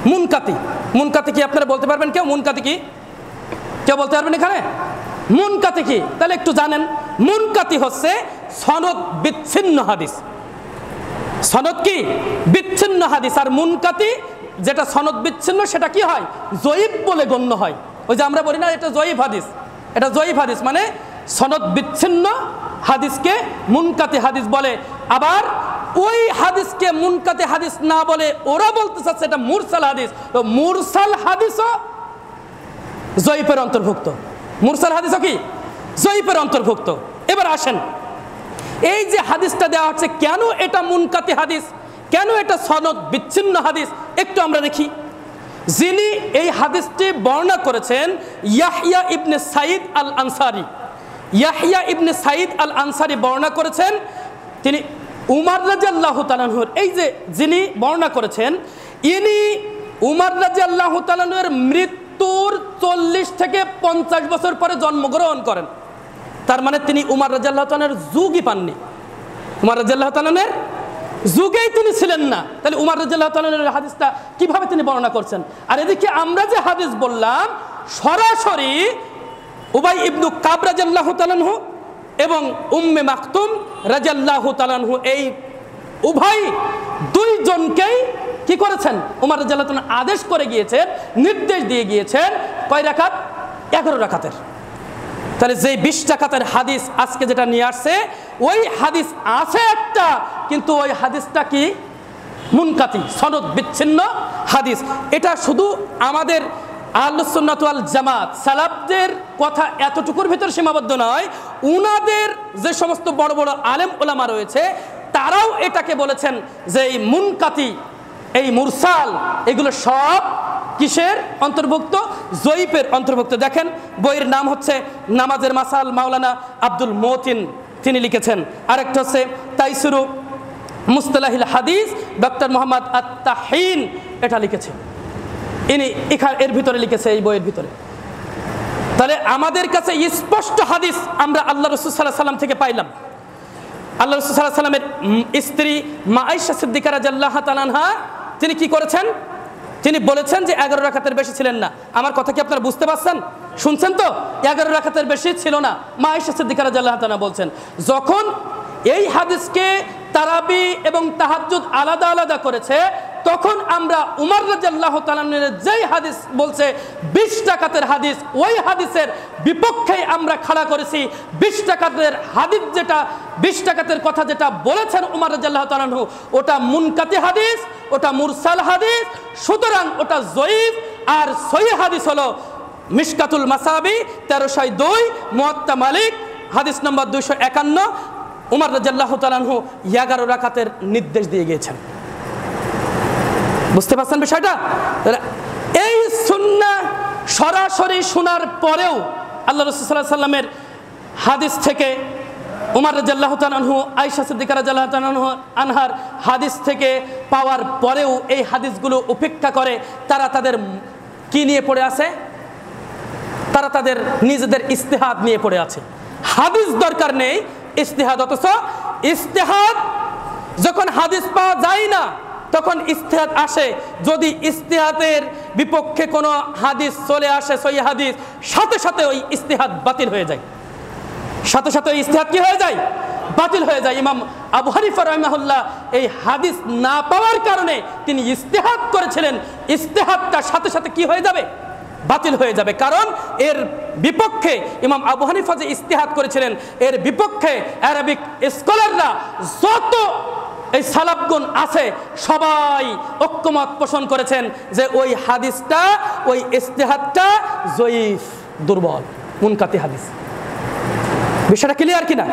মুনকাতি। মুনকাতি কি আপনারা বলতে পারবেন কেউ? মুনকাতি কি কেউ বলতে পারবেন এখানে? মুনকাতি কি তাহলে একটু জানেন। মুনকাতি হচ্ছে সনদ বিচ্ছিন্ন হাদিস। সনদ কি? বিচ্ছিন্ন হাদিস। আর মুনকাতি যেটা সনদ বিচ্ছিন্ন সেটা কি হয়? জয়ীফ বলে গণ্য হয়। ওই যে আমরা বলি না এটা জয়ীফ হাদিস, এটা জয়ীফ হাদিস মানে সনদ বিচ্ছিন্ন হাদিসকে মুনকাতি হাদিস বলে। আবার ওই হাদিসকে মুনকাতি হাদিস না বলে ওরা বলতে চাচ্ছে এটা মুরসাল হাদিস। তো মুরসাল হাদিসও জয়ীফের অন্তর্ভুক্ত। মুরসাল হাদিসও কি? জয়ীফের অন্তর্ভুক্ত। এবার আসেন, এই যে হাদিসটা দেওয়া হচ্ছে, কেন এটা মুনকাতি হাদিস, কেন এটা সনদ বিচ্ছিন্ন হাদিস, একটু আমরা দেখি। যিনি এই হাদিসটি বর্ণনা করেছেন ইয়াহইয়া ইবনে সাঈদ আল আনসারী। ইয়াহইয়া ইবনে সাঈদ আল আনসারী বর্ণনা করেছেন, তিনি উমর রাদিয়াল্লাহু তাআলা আনহুর, এই যে যিনি বর্ণনা করেছেন ইনি উমর রাদিয়াল্লাহু তাআলা আনহুর মৃত্যুর 40 থেকে 50 বছর পরে জন্মগ্রহণ করেন। তার মানে তিনি উমর রাদিয়াল্লাহু তাআলার যুগই পাননি, উমর রাদিয়াল্লাহু তাআলার যুগেই তিনি ছিলেন না। তাহলে উমর রাদিয়াল্লাহু তাআলার হাদিসটা কিভাবে তিনি বর্ণনা করছেন? আর এদিকে আমরা যে হাদিস বললাম সরাসরি উবাই ইবনু কাব রাদিয়াল্লাহু তাআলা আনহু এবং উম্মে মাকতুম রাদিয়াল্লাহু তাআলা আনহু, এই উভয় দুইজনকেই কি করেছেন? উমর রাদিয়াল্লাহু তাআলা আদেশ করে গিয়েছেন, নির্দেশ দিয়ে গিয়েছেন কয় রাকাত? 11 রাকাতের। তাহলে যে 20 রাকাতের হাদিস আজকে যেটা নিয়ে আসছে, ওই হাদিস আছে একটা, কিন্তু ওই হাদিসটা কি? মুনকাতি, সনদ বিচ্ছিন্ন হাদিস। এটা শুধু আমাদের আহলুস সুন্নাত ওয়াল জামাত সালাফদের কথা এতটুকুর ভিতর সীমাবদ্ধ নয়, উনাদের যে সমস্ত বড় বড় আলেম ওলামা রয়েছে তারাও এটাকে বলেছেন যে এই মুনকাতি, এই মুরসাল, এগুলো সব কিসের অন্তর্ভুক্ত? জয়ীফের অন্তর্ভুক্ত। দেখেন বইয়ের নাম হচ্ছে নামাজের মাসাল, মাওলানা আব্দুল মতিন তিনি লিখেছেন। আরেকটা হচ্ছে তাইসিরু মুস্তালাহিল হাদিস, ডক্টর মোহাম্মদ আত-তাহিন এটা লিখেছে, ইনি এর ভিতরে লিখেছে, এই বইয়ের ভিতরে। তাহলে আমাদের কাছে স্পষ্ট হাদিস আমরা আল্লাহ রাসূল সাল্লাল্লাহু আলাইহি ওয়াসাল্লাম থেকে পাইলাম। আল্লাহ রাসূল সাল্লাল্লাহু আলাইহি ওয়াসাল্লামের স্ত্রী মা আয়েশা সিদ্দিকা রাদিয়াল্লাহু তাআলা আনহা তিনি কি করেছেন? তিনি বলেছেন যে 11 রাকাতের বেশি ছিলেন না। আমার কথা কি আপনারা বুঝতে পারছেন? শুনছেন তো? 11 রাকাতের বেশি ছিল না। মা আয়েশা সিদ্দিকা রাদিয়াল্লাহু তাআলা বলছেন, যখন এই হাদিসকে তারাবি এবং তাহাজ্জুদ আলাদা আলাদা করেছে, তখন আমরা উমর রাদিয়াল্লাহু তাআলা যেই হাদিস বলছে 20 রাকাতের হাদিস, ওই হাদিসের বিপক্ষে আমরা খাড়া করেছি। 20 রাকাতের হাদিস যেটা, 20 রাকাতের কথা যেটা বলেছেন উমর রাদিয়াল্লাহু তাআলা, ওটা মুনকাতি হাদিস, ওটা মুরসাল হাদিস। সুতরাং ওটা জয়ীফ। আর সহিহ হাদিস হলো মিশকাতুল মাসাবি 1302, মুয়াত্তা মালিক হাদিস নম্বর 251। উমর রাদিয়াল্লাহু তাআলা 11 রাকাতের নির্দেশ দিয়ে গিয়েছেন। বুঝতে পারছেন বিষয়টা? এই সুন্নাহ সরাসরি শোনার পরেও আল্লাহ রাসূল সাল্লাল্লাহু আলাইহি ওয়াসাল্লামের হাদিস থেকে উমর রাদিয়াল্লাহু তাআলা আনহু, আয়েশা সিদ্দিকা রাদিয়াল্লাহু তাআলা আনহার হাদিস থেকে পাওয়ার পরেও এই হাদিসগুলো উপেক্ষা করে তারা তাদের কি নিয়ে পড়ে আছে? তারা তাদের নিজেদের ইজতিহাদ নিয়ে পড়ে আছে। হাদিস দরকার নেই, ইজতিহাদ। অথচ ইজতিহাদ যখন হাদিস পাওয়া যায় না, তখন ইস্তেহাদ আসে। যদি ইস্তেহাদের বিপক্ষে কোনো হাদিস চলে আসে, সহিহ হাদিস, সাথে সাথে ওই ইস্তেহাদ বাতিল হয়ে যায়, সাথে সাথে ওই ইস্তেহাদ কি হয়ে যায়? বাতিল হয়ে যায়। ইমাম আবু হানিফা রাহিমাহুল্লাহ এই হাদিস না পাওয়ার কারণে তিনি ইস্তেহাদ করেছিলেন, ইস্তেহাদটা সাথে সাথে কি হয়ে যাবে? বাতিল হয়ে যাবে। কারণ এর বিপক্ষে ইমাম আবু হানিফা যে ইস্তেহাদ করেছিলেন, এর বিপক্ষে আরবিক স্কলাররা যত এই সালাফগণ আছে সবাই ঐক্যমত পোষণ করেছেন যে ওই হাদিসটা, ওই ইস্তেহাদটা জয়ীফ, দুর্বল, মুনকাতি হাদিস। বিষয়টা ক্লিয়ার কিনা?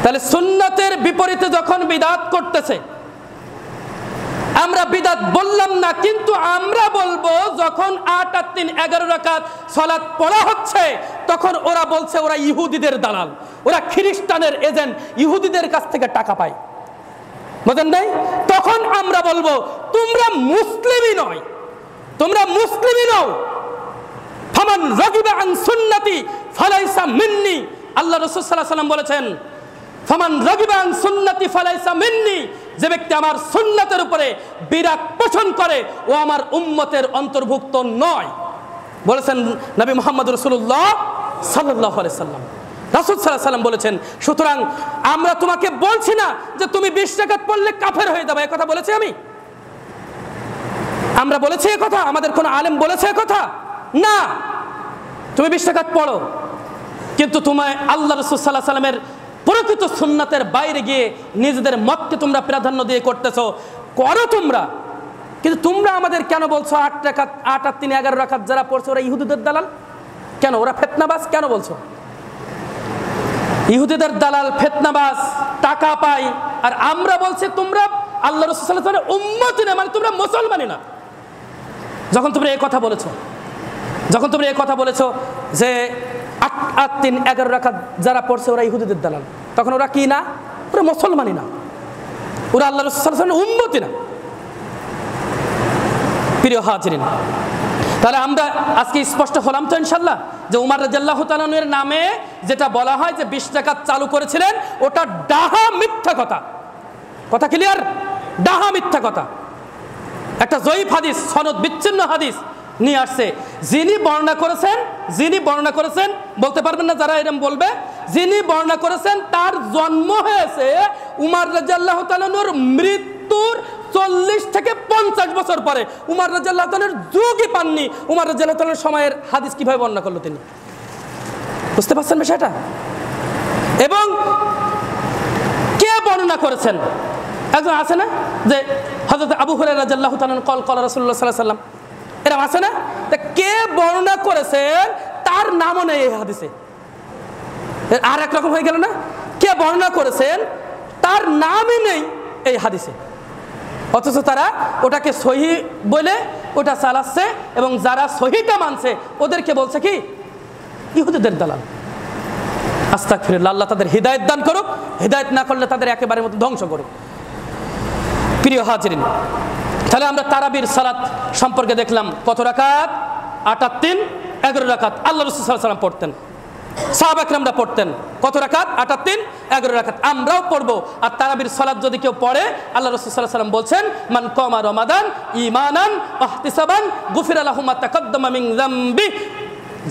তাহলে সুন্নাতের বিপরীতে যখন বিদআত করতেছে, আমরা বিদআত বললাম না, কিন্তু আমরা বলবো যখন 8 আর 3 11 রাকাত সালাত পড়া হচ্ছে তখন ওরা বলছে ওরা ইহুদিদের দালাল, ওরা খ্রিস্টানের এজেন্ট, ইহুদিদের কাছ থেকে টাকা পায়। বুঝেন নাই? তখন আমরা বলবো তোমরা মুসলিমই নয়, তোমরা মুসলিমই নও। ফামান রাগিবা আন সুন্নতি ফালাইসা মিন্নি, আল্লাহ রাসূল সাল্লাল্লাহু আলাইহি ওয়াসাল্লাম বলেছেন, ফামান রাগিবা আন সুন্নতি ফালাইসা মিন্নি, যে ব্যক্তি আমার সুন্নাতের উপরে বিরাগ পোষণ করে ও আমার উম্মতের অন্তর্ভুক্ত নয়, বলেছেন নবী মুহাম্মদ রাসূলুল্লাহ সাল্লাল্লাহু আলাইহি সাল্লাম। রাসূল সাল্লাল্লাহু আলাইহি সাল্লাম বলেছেন, সুতরাং আমরা তোমাকে বলছি না যে তুমি 20 রাকাত পড়লে কাফের হয়ে যাবে, এই কথা বলেছি আমি? আমরা বলেছি এই কথা? আমাদের কোন আলেম বলেছে এই কথা? না। তুমি 20 রাকাত পড়ো, কিন্তু তোমায় আল্লাহ রাসূল সাল্লাল্লাহু আলাইহি সাল্লামের প্রকৃত সুন্নাতের বাইরে গিয়ে নিজেদের মতকে তোমরা প্রাধান্য দিয়ে করতেছো, করো তোমরা, কিন্তু তোমরা আমাদের কেন বলছো 8 রাকাত 8 আর 3 11 রাকাত যারা পড়ছে ওরা ইহুদিদের দালাল? কেন? ওরা ফিতনাবাজ কেন বলছো? ইহুদিদের দালাল, ফিতনাবাজ, টাকা পায়, আর আমরা বলছি তোমরা আল্লাহ রাসূল সাল্লাল্লাহু আলাইহি ওয়াসাল্লামের উম্মত না, মানে তোমরা মুসলমানই না। যখন তোমরা এই কথা বলেছো, যখন তোমরা এই কথা বলেছো যে 8 আর 3 11 রাকাত যারা পড়ছে ওরা ইহুদিদের দালাল, তখন ওরা কি না? ওরা মুসলমানই না, ওরা আল্লাহ রাসূল সাল্লাল্লাহু আলাইহি ওয়াসাল্লামের উম্মতই না। প্রিয় হাজিরিন, তাহলে আমরা আজকে স্পষ্ট হলাম তো ইনশাআল্লাহ যে উমর রাদিয়াল্লাহু তাআলা আনহুর নামে যেটা বলা হয় যে 20 রাকাত চালু করেছিলেন, ওটা ডাহা মিথ্যা কথা। কথা ক্লিয়ার? ডাহা মিথ্যা কথা। একটা জয়ীফ হাদিস, সনদ বিচ্ছিন্ন হাদিস নিয়ে আসছে। যিনি বর্ণনা করেছেন বলতে পারবেন না, যারা এরকম বলবে, যিনি বর্ণনা করেছেন তার জন্ম হয়েছে উমর রাদিয়াল্লাহু তাআলা আনহুর মৃত্যুর 40 থেকে 50 বছর পরে। উমর রাদিয়াল্লাহু তাআলার যুগই পাননি, উমর রাদিয়াল্লাহু তাআলার সময়ের হাদিস কিভাবে বর্ণনা করলো তিনি? বুঝতে পারছেন বিষয়টা? এবং কে বর্ণনা করেছেন? একজন আছে না যে হযরত আবু হুরায়রা রাদিয়াল্লাহু তাআলা কল রাসূলুল্লাহ সাল্লাল্লাহু আলাইহি ওয়াসাল্লাম, এরকম আছে না? তা কে বর্ণনা করেছেন তার নামও নেই এই হাদিসে। আর এক রকম হয়ে গেল না? কে বর্ণনা করেছেন তার নামই নেই এই হাদিসে, অথচ তারা ওটাকে সহিহ বলে ওটা চালাচ্ছে, এবং যারা সহিহটা মানছে ওদেরকে বলছে কি ইহুদিদের দালাল। আস্তাগফিরুল্লাহ, আল্লাহ তাদের হিদায়াত দান করুক, হিদায়াত না করলে তাদের একেবারে মতো ধ্বংস করুক। প্রিয় হাজিরিন, তাহলে আমরা তারাবির সালাত সম্পর্কে দেখলাম কত রাকাত? 8 আর 3 11 রাকাত আল্লাহ রাসূল সাল্লাল্লাহু আলাইহি ওয়াসাল্লাম পড়তেন, সাহাবা কিরামরা পড়তেন। কত রাকাত? 8 আর 3 11 রাকাত আমরাও পড়বো। আর তারাবির সালাত যদি কেউ পড়ে, আল্লাহ রাসূল সাল্লাল্লাহু আলাইহি ওয়াসাল্লাম বলছেন, মান কামা রমাদান ঈমানান ওয়া ইহতিসাবান গুফিরা লাহু মা তাকাদ্দামা মিন যামবি,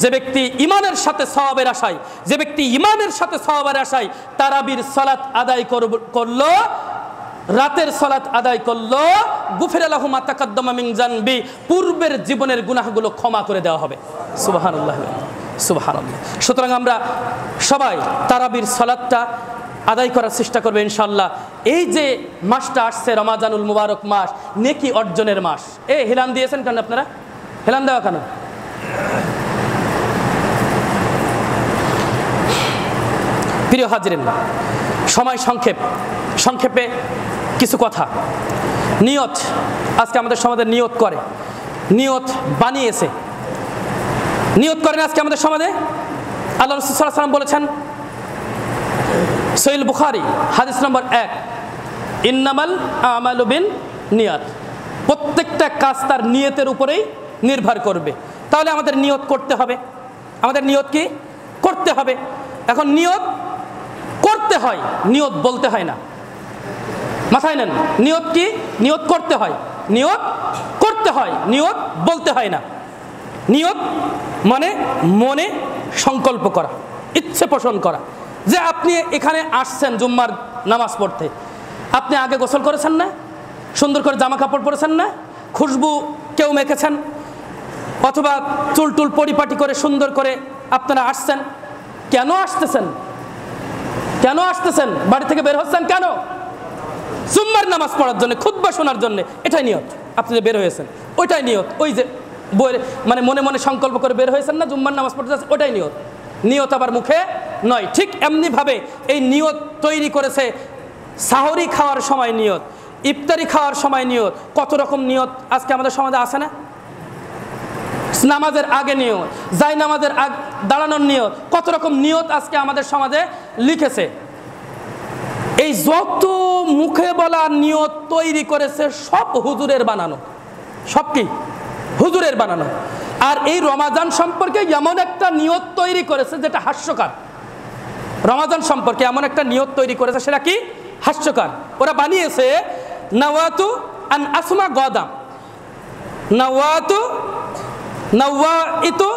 যে ব্যক্তি ঈমানের সাথে সওয়াবের আশায়, যে ব্যক্তি ঈমানের সাথে সওয়াবের আশায় তারাবির সালাত আদায় করলো, রাতের সালাত আদায় করলো, গুফিরা লাহু মা তাকাদ্দামা মিন যামবি, পূর্বের জীবনের গুনাহগুলো ক্ষমা করে দেওয়া হবে। সুবহানাল্লাহ, সুবহানাল্লাহ। সুতরাং আমরা সবাই তারাবির সালাতটা আদায় করার চেষ্টা করবে ইনশাআল্লাহ। এই যে মাসটা আসছে রমাজানুল মুবারক মাস, নেকি অর্জনের মাস। হেলান দিয়েছেন কেন আপনারা? হেলান দেওয়া কেন? প্রিয় হাজিরিন, সময় সংক্ষেপে কিছু কথা। নিয়ত, আজকে আমাদের সমাজে নিয়ত করে, নিয়ত বানিয়েছে, নিয়ত করেন আজকে আমাদের সমাজে। আল্লাহ রাসূল সাল্লাল্লাহু আলাইহি ওয়াসাল্লাম বলেছেন, সহিহ বুখারী হাদিস নম্বর 1, ইন্নামাল আমালু বিন নিয়াত, প্রত্যেকটা কাজ তার নিয়তের উপরেই নির্ভর করবে। তাহলে আমাদের নিয়ত করতে হবে, আমাদের নিয়ত কি করতে হবে। এখন নিয়ত করতে হয়, নিয়ত বলতে হয় না। মাথায় নেন, নিয়ত কি? নিয়ত করতে হয়, নিয়ত করতে হয়, নিয়ত বলতে হয় না। নিয়ত মানে মনে সংকল্প করা, ইচ্ছে পোষণ করা যে আপনি এখানে আসছেন জুম্মার নামাজ পড়তে। আপনি আগে গোসল করেছেন না, সুন্দর করে জামা কাপড় পরেছেন না, খুশবু কেউ মেখেছেন, অথবা চুল টুল পরিপাটি করে সুন্দর করে আপনারা আসছেন। কেন আসতেছেন? কেন আসতেছেন? বাড়ি থেকে বের হচ্ছেন কেন? জুম্মার নামাজ পড়ার জন্য, খুতবা শোনার জন্য। এটাই নিয়ত। আপনি যে বের হয়েছেন ওইটাই নিয়ত। ওই যে বইয়ের মানে মনে মনে সংকল্প করে বের হয়েছেন না জুম্মার নামাজ পড়তে যাচ্ছেন, ওটাই নিয়ত। নিয়ত আবার মুখে নয়। ঠিক এমনিভাবে এই নিয়ত তৈরি করেছে সাহরি খাওয়ার সময় নিয়ত, ইফতারি খাওয়ার সময় নিয়ত। কত রকম নিয়ত আজকে আমাদের সমাজে আছে না? নামাজের আগে নিয়ত, যাই নামাজের দাঁড়ানোর নিয়ত, কত রকম নিয়ত আজকে আমাদের সমাজে লিখেছে। এই যত মুখে বলা নিয়ত তৈরি করেছে সব হুজুরের বানানো, সব কি হুজুরের বানানো। আর এই রমাজান সম্পর্কে এমন একটা নিয়ত তৈরি করেছে যেটা হাস্যকর। রমাজান সম্পর্কে এমন একটা নিয়ত তৈরি করেছে সেটা কি হাস্যকর। ওরা বানিয়েছে নাওয়াতু আন আসমা গদাম, নাওয়াতু নাওয়াইতু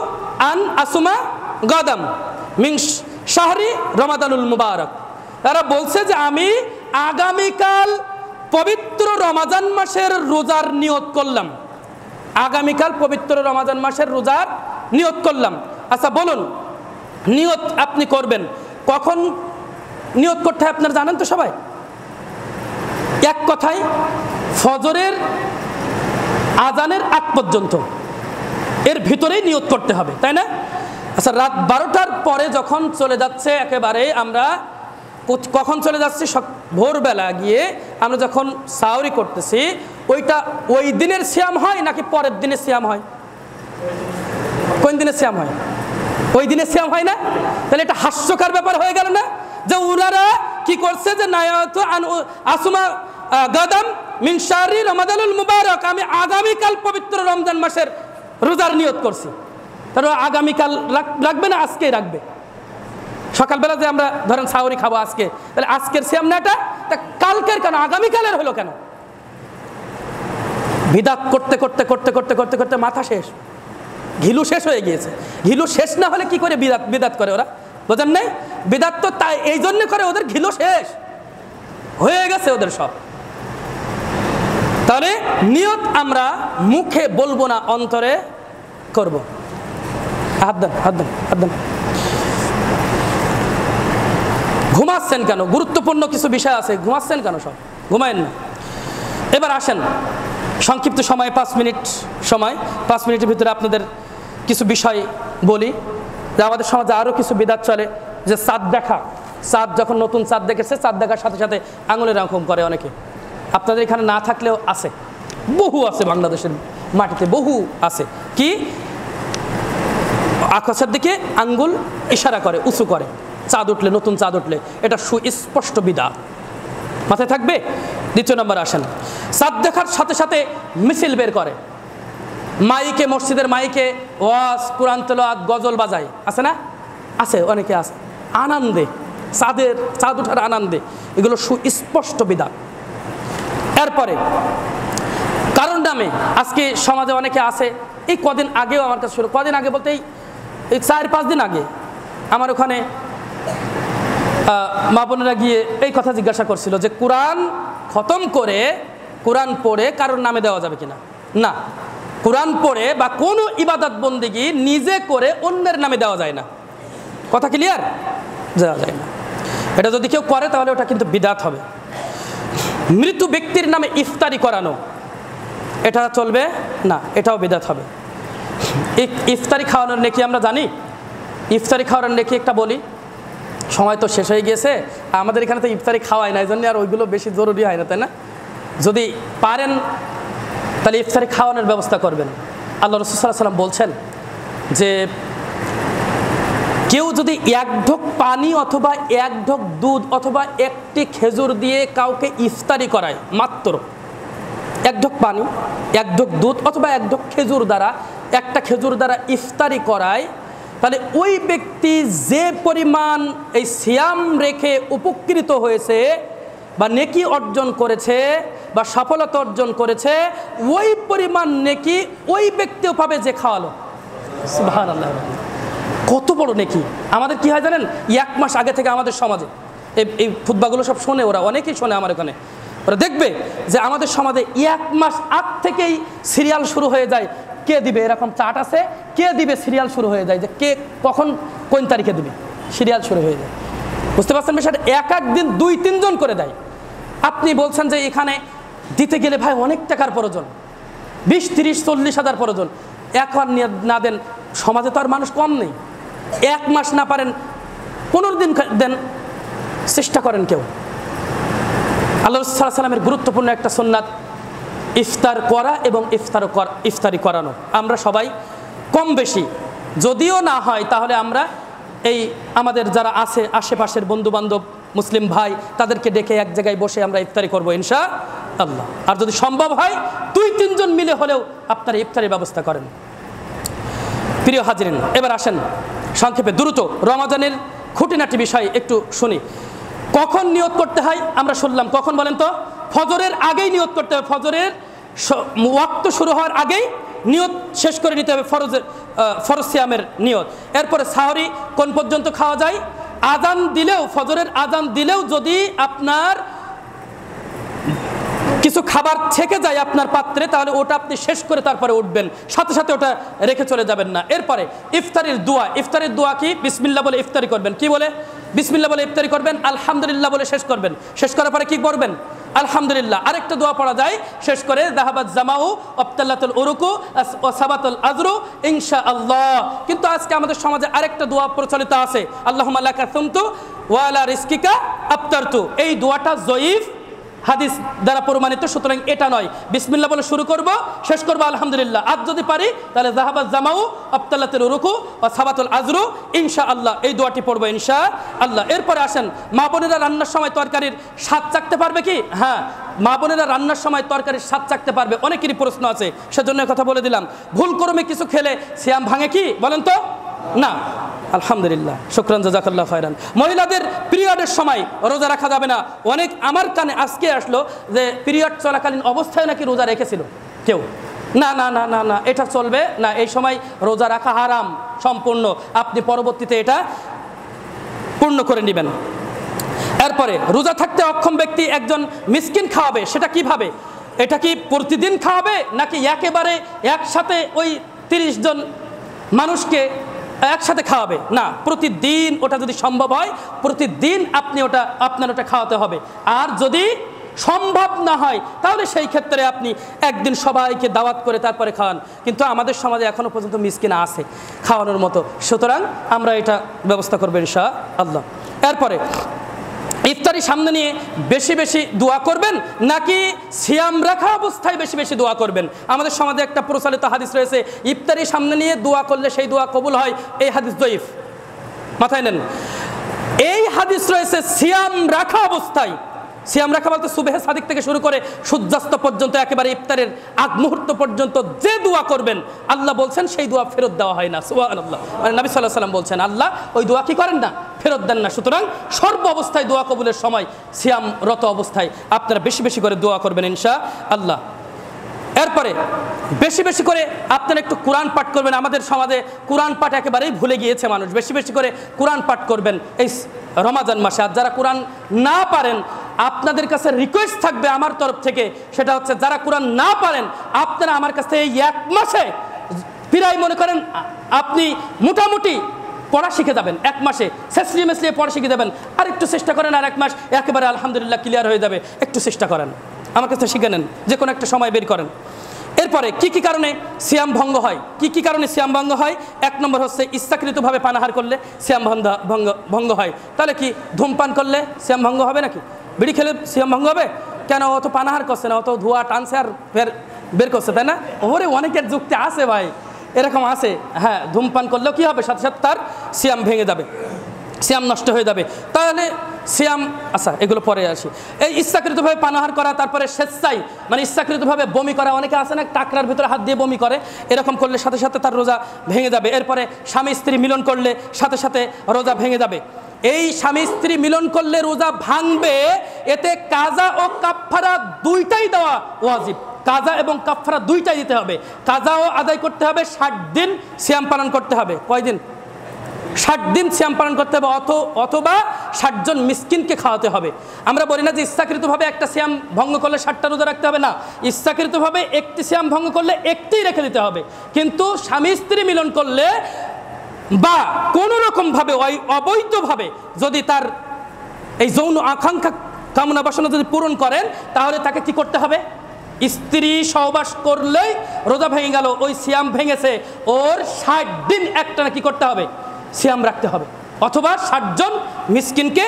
আন আসমা গদাম মিন শাহরি রমাদানুল মুবারক। তারা বলছে যে আমি আগামীকাল পবিত্র রমাজান মাসের রোজার নিয়ত করলাম, আগামীকাল পবিত্র রমাজান মাসের রোজার নিয়ত করলাম। আচ্ছা বলুন, নিয়ত আপনি করবেন কখন? নিয়ত করতে হয় আপনারা জানেন তো সবাই? এক কথায় ফজরের আজানের আগ পর্যন্ত, এর ভিতরেই নিয়ত করতে হবে, তাই না? আচ্ছা রাত 12টার পরে যখন চলে যাচ্ছে একেবারে, আমরা কখন চলে যাচ্ছি? ভোরবেলা গিয়ে আমরা যখন সাহরি করতেছি, ওইটা ওই দিনের সিয়াম হয় নাকি পরের দিনের সিয়াম হয়? কোন দিনের সিয়াম হয়? ওই দিনের সিয়াম হয় না? তাহলে এটা হাস্যকর ব্যাপার হয়ে গেল না? যে ওনারা কি করছে যে নায়াতু আন আসমা গাদাম মিন শাহরি রমাদানুল মুবারক, আমি আগামীকাল পবিত্র রমজান মাসের রোজার নিয়ত করছি। তাহলে আগামীকাল রাখবে না আজকেই রাখবে? সকালবেলা যে আমরা ধরেন সাহরি খাবো আজকে, তাহলে আজকের সিয়াম না এটা, তা কালকের কেন, আগামীকালের হলো কেন? বিদাত করতে করতে করতে করতে করতে করতে মাথা শেষ, ঘিলু শেষ হয়ে গিয়েছে। ঘিলু শেষ না হলে কি করে বিদাত করে ওরা? বোঝেন নাই? বিদাত তো তাই এই জন্য করে, ওদের ঘিলু শেষ হয়ে গেছে ওদের সব। তাহলে নিয়ত আমরা মুখে বলবো না, অন্তরে করব। হাত দেন, হাত দেন, হাত দেন। ঘুমাচ্ছেন কেন? গুরুত্বপূর্ণ কিছু বিষয় আছে, ঘুমাচ্ছেন কেন? সব ঘুমায়েন না। এবার আসেন, সংক্ষিপ্ত সময়ে 5 মিনিট সময়, 5 মিনিটের ভিতরে আপনাদের কিছু বিষয় বলি। যে আমাদের সমাজে আরও কিছু বিদাত চলে, যে চাঁদ দেখা, চাঁদ যখন নতুন চাঁদ দেখেছে, চাঁদ দেখার সাথে সাথে আঙুলের এরকম করে অনেকে। আপনাদের এখানে না থাকলেও আছে, বহু আছে বাংলাদেশের মাটিতে, বহু আছে। কি? আকাশের দিকে আঙ্গুল ইশারা করে, উঁচু করে, চাঁদ উঠলে, নতুন চাঁদ উঠলে। এটা সুস্পষ্ট বিদআত, মাথায় থাকবে। দ্বিতীয় নম্বর আসেন, চাঁদ দেখার সাথে সাথে মিছিল বের করে, মাইকে, মসজিদের মাইকে ওয়াজ, কুরআন তেলাওয়াত, গজল বাজায়, আছে না? আছে, অনেকে আছে, আনন্দে, চাঁদ ওঠার আনন্দে। এগুলো সুস্পষ্ট বিদআত। এরপরে কারণ নামে আজকে সমাজে অনেকে আছে, এই কদিন আগেও আমার কাছে শুরু, কদিন আগে বলতে এই 4-5 দিন আগে আমার ওখানে মা বোনেরা গিয়ে এই কথা জিজ্ঞাসা করছিল যে কোরআন খতম করে, কোরআন পড়ে কারোর নামে দেওয়া যাবে কিনা? না, কোরআন পড়ে বা কোনো ইবাদত বন্দেগী নিজে করে অন্যের নামে দেওয়া যায় না। কথা ক্লিয়ার? দেওয়া যায় না। এটা যদি কেউ করে তাহলে ওটা কিন্তু বিদআত হবে। মৃত ব্যক্তির নামে ইফতারি করানো, এটা চলবে না, এটাও বিদআত হবে। ইফতারি খাওয়ানোর নেকি আমরা জানি, ইফতারি খাওয়ানোর নেকি একটা বলি। সময় তো শেষ হয়ে গিয়েছে, আমাদের এখানে তো ইফতারি খাওয়ায় না, এই জন্য আর ওইগুলো বেশি জরুরি হয় না, তাই না? যদি পারেন তাহলে ইফতারি খাওয়ানোর ব্যবস্থা করবেন। আল্লাহ রাসূল সাল্লাল্লাহু আলাইহি ওয়াসাল্লাম বলছেন যে কেউ যদি 1 ঢোক পানি অথবা 1 ঢোক দুধ অথবা 1টি খেজুর দিয়ে কাউকে ইফতারি করায়, মাত্র 1 ঢোক পানি, 1 ঢোক দুধ অথবা 1 ঢোক খেজুর দ্বারা, একটা খেজুর দ্বারা ইফতারি করায়, তাহলে ওই ব্যক্তি যে পরিমাণ এই সিয়াম রেখে উপকৃত হয়েছে, বা নেকি অর্জন করেছে বা সফলতা অর্জন করেছে, ওই পরিমাণ নেকি ওই ব্যক্তিও পাবে যে খাওয়ালো। সুবহানাল্লাহ, কত বড় নেকি! আমাদের কি হয় জানেন, 1 মাস আগে থেকে আমাদের সমাজে এই খুতবাগুলো সব শোনে, ওরা অনেকেই শোনে আমার এখানে, ওরা দেখবে যে আমাদের সমাজে 1 মাস আগ থেকেই সিরিয়াল শুরু হয়ে যায়, কে দিবে, এরকম চার্ট আছে, কে দিবে সিরিয়াল শুরু হয়ে যায়, যে কে কখন কোন তারিখে দিবে, সিরিয়াল শুরু হয়ে যায়। বুঝতে পারছেন বিষয়টা? এক দিন 2-3 জন করে দেয়। আপনি বলছেন যে এখানে দিতে গেলে ভাই অনেক টাকার প্রয়োজন, 20-30-40 হাজার প্রয়োজন, এখন না দেন, সমাজে তো আর মানুষ কম নেই, 1 মাস না পারেন 15 দিন দেন, চেষ্টা করেন কেউ। আল্লাহ রাসূল সাল্লাল্লাহু আলাইহি ওয়াসাল্লামের গুরুত্বপূর্ণ একটা সুন্নাত ইফতার করা এবং ইফতারি করানো। আমরা সবাই কম বেশি, যদিও না হয় তাহলে আমরা এই আমাদের যারা আছে আশেপাশের বন্ধুবান্ধব মুসলিম ভাই, তাদেরকে ডেকে এক জায়গায় বসে আমরা ইফতারি করবো ইনশাআল্লাহ। আর যদি সম্ভব হয় 2-3 জন মিলে হলেও আপনারা ইফতারির ব্যবস্থা করেন। প্রিয় হাজিরিন, এবার আসেন সংক্ষেপে দ্রুত রমাজানের খুঁটিনাটি বিষয় একটু শুনি। কখন নিয়ত করতে হয় আমরা শুনলাম, কখন বলেন তো? ফজরের আগেই নিয়ত করতে হবে, ফজরের ওয়াক্ত শুরু হওয়ার আগেই নিয়ত শেষ করে নিতে হবে, ফরজ সিয়ামের নিয়ত। এরপরে সাহরি কোন পর্যন্ত খাওয়া যায়, আজান দিলেও, ফজরের আজান দিলেও যদি আপনার কিছু খাবার থেকে যায় আপনার পাত্রে, তাহলে ওটা আপনি শেষ করে তারপরে উঠবেন, সাথে সাথে ওটা রেখে চলে যাবেন না। এরপরে ইফতারির দোয়া, ইফতারির দোয়া কি? বিসমিল্লাহ বলে ইফতারি করবেন। কি বলে? বিসমিল্লাহ বলে ইফতারি করবেন, আলহামদুলিল্লাহ বলে শেষ করবেন। শেষ করার পরে কি করবেন? আলহামদুলিল্লাহ। আরেকটা দোয়া পড়া যায় শেষ করে, যাহাবাত জামাউ আবতাল্লাতুল উরুকু ওয়া সাবাতুল আজরু ইনশাআল্লাহ। কিন্তু আজকে আমাদের সমাজে আরেকটা দোয়া প্রচলিত আছে, আল্লাহুম্মা লাকা সুমতু ওয়া আলা রিজকিকা আফতারতু। এই দোয়াটা জয়ীফ, হাদিস দ্বারা প্রমাণিত, সুতরাং এটা নয়। বিসমিল্লাহ বলে শুরু করব, শেষ করব আলহামদুলিল্লাহ। আর যদি পারি তাহলে যাহাবাত জামাউ আবতাল্লাতুল উরুকু ওয়া সাবাতুল আজরু ইনশাআল্লাহ, এই দোয়াটি পড়বো ইনশাআল্লাহ। এরপরে আসেন, মা বোনেরা রান্নার সময় তরকারির স্বাদ চাখতে পারবে কি? হ্যাঁ, মা বোনেরা রান্নার সময় তরকারির স্বাদ চাখতে পারবে। অনেকেরই প্রশ্ন আছে, সেজন্য কথা বলে দিলাম। ভুল ক্রমে কিছু খেলে সিয়াম ভাঙে কি বলেন তো? না। আলহামদুলিল্লাহ, শুকরান, জাযাকাল্লাহ খায়রান। মহিলাদের পিরিয়ডের সময় রোজা রাখা যাবে না। অনেক আমার কানে আজকে আসলো যে পিরিয়ড চলাকালীন অবস্থায় নাকি রোজা রেখেছিল কেউ। না না না না না, এটা চলবে না, এই সময় রোজা রাখা হারাম সম্পূর্ণ। আপনি পরবর্তীতে এটা পূর্ণ করে নেবেন। এরপরে রোজা থাকতে অক্ষম ব্যক্তি একজন মিসকিন খাওয়াবে, সেটা কিভাবে? এটা কি প্রতিদিন খাওয়াবে নাকি একেবারে একসাথে ওই 30 জন মানুষকে একসাথে খাওয়াবে? না, প্রতিদিন, ওটা যদি সম্ভব হয় প্রতিদিন আপনার ওটা খাওয়াতে হবে। আর যদি সম্ভব না হয় তাহলে সেই ক্ষেত্রে আপনি একদিন সবাইকে দাওয়াত করে তারপরে খাওয়ান। কিন্তু আমাদের সমাজে এখনো পর্যন্ত মিসকিন আছে খাওয়ানোর মতো, সুতরাং আমরা এটা ব্যবস্থা করবো ইনশাআল্লাহ। এরপরে ইফতারি সামনে নিয়ে বেশি বেশি দোয়া করবেন নাকি সিয়াম রাখা অবস্থায় বেশি বেশি দোয়া করবেন? আমাদের সমাজে একটা প্রচলিত হাদিস রয়েছে, ইফতারি সামনে নিয়ে দোয়া করলে সেই দোয়া কবুল হয়। এই হাদিস জয়ীফ, মাথায় নেন। এই হাদিস রয়েছে সিয়াম রাখা অবস্থায়। সিয়াম রাখা বলতে সুবহে সাদিক থেকে শুরু করে সূর্যাস্ত পর্যন্ত, একেবারে ইফতারের আগ মুহূর্ত পর্যন্ত যে দোয়া করবেন আল্লাহ বলছেন সেই দোয়া ফেরত দেওয়া হয় না। সুবহানাল্লাহ। মানে নবী সাল্লাল্লাহু আলাইহি ওয়াসাল্লাম বলছেন আল্লাহ ওই দোয়া কি করেন না, ফেরত দেন না। সুতরাং সর্ব অবস্থায় দোয়া কবুলের সময় সিয়ামরত অবস্থায় আপনারা বেশি বেশি করে দোয়া করবেন ইনশাআল্লাহ। এরপরে বেশি বেশি করে আপনারা একটু কোরআন পাঠ করবেন। আমাদের সমাজে কোরআন পাঠ একেবারেই ভুলে গিয়েছে মানুষ। বেশি বেশি করে কোরআন পাঠ করবেন এই রমাজান মাসে। আর যারা কোরআন না পারেন, আপনাদের কাছে রিকোয়েস্ট থাকবে আমার তরফ থেকে, সেটা হচ্ছে যারা কোরআন না পারেন আপনারা আমার কাছে এই 1 মাসে প্রায় মনে করেন আপনি মোটামুটি পড়া শিখে যাবেন। 1 মাসে শেষলিয়ে মেসলিয়ে পড়া শিখে যাবেন। আর একটু চেষ্টা করেন, আর 1 মাস একেবারে আলহামদুলিল্লাহ ক্লিয়ার হয়ে যাবে। একটু চেষ্টা করেন, আমার কাছে শিখে নেন, যে কোনো একটা সময় বের করেন। এরপরে কি কি কারণে সিয়াম ভঙ্গ হয়? কি কি কারণে সিয়াম ভঙ্গ হয়? 1 নম্বর হচ্ছে ইচ্ছাকৃতভাবে পানাহার করলে সিয়াম ভঙ্গ হয়। তাহলে কি ধূমপান করলে সিয়াম ভঙ্গ হবে নাকি? বিড়ি খেলে সিয়াম ভঙ্গ হবে? কেন, অত পানাহার করছে না, অত ধোয়া টানছে আর ফের বের করছে, তাই না? ওরে অনেকের যুক্তি আছে ভাই, এরকম আছে। হ্যাঁ, ধূমপান করলেও কি হবে, সাথে সাথে তার সিয়াম ভেঙে যাবে, সিয়াম নষ্ট হয়ে যাবে। তাহলে সিয়াম, আচ্ছা এগুলো পরে আসি। এই ইচ্ছাকৃতভাবে পানাহার করা, তারপরে স্বেচ্ছায় মানে ইচ্ছাকৃতভাবে বমি করা। অনেকে আছে না টাকরার ভিতরে হাত দিয়ে বমি করে, এরকম করলে সাথে সাথে তার রোজা ভেঙে যাবে। এরপরে স্বামী স্ত্রী মিলন করলে সাথে সাথে রোজা ভেঙে যাবে। এই স্বামী স্ত্রী মিলন করলে রোজা ভাঙবে, এতে কাজা ও কাফফারা দুইটাই দেওয়া ওয়াজিব। কাজা এবং কাফফারা দুইটাই দিতে হবে। কাজাও আদায় করতে হবে, 60 দিন সিয়াম পালন করতে হবে। কয়দিন? 60 দিন সিয়াম পালন করতে হবে, অথবা 60 জন মিসকিনকে খাওয়াতে হবে। আমরা বলি না যে ইচ্ছাকৃতভাবে একটা সিয়াম ভঙ্গ করলে 60টা রোজা রাখতে হবে, না, ইচ্ছাকৃতভাবে একটি সিয়াম ভঙ্গ করলে একটিই রেখে দিতে হবে। কিন্তু স্বামী স্ত্রী মিলন করলে বা কোনো রকমভাবে অবৈধভাবে যদি তার এই যৌন আকাঙ্ক্ষা কামনা বাসনা যদি পূরণ করেন, তাহলে তাকে কি করতে হবে? স্ত্রী সহবাস করলেই রোজা ভেঙে গেল, ওই সিয়াম ভেঙেছে, ওর 60 দিন একটানা কি করতে হবে? সিয়াম রাখতে হবে, অথবা 60 জন মিসকিনকে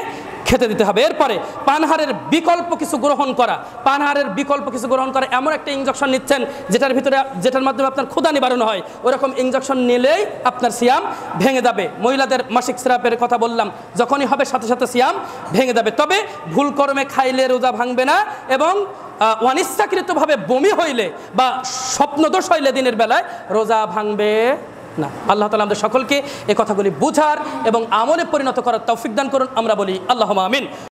খেতে দিতে হবে। এরপরে পানাহারের বিকল্প কিছু গ্রহণ করা। পানাহারের বিকল্প কিছু গ্রহণ করা, এমন একটা ইনজেকশন নিচ্ছেন যেটার মাধ্যমে আপনার ক্ষুধা নিবারণ হয়, ওরকম ইনজেকশন নিলেই আপনার সিয়াম ভেঙে যাবে। মহিলাদের মাসিক স্রাবের কথা বললাম, যখনই হবে সাথে সাথে সিয়াম ভেঙে যাবে। তবে ভুল কর্মে খাইলে রোজা ভাঙবে না, এবং অনিচ্ছাকৃতভাবে বমি হইলে বা স্বপ্নদোষ হইলে দিনের বেলায় রোজা ভাঙবে না। আল্লাহ তাআলা আমাদের সকলকে এই কথাগুলি বুঝার এবং আমলে পরিণত করার তৌফিক দান করুন। আমরা বলি আল্লাহুম্মা আমিন।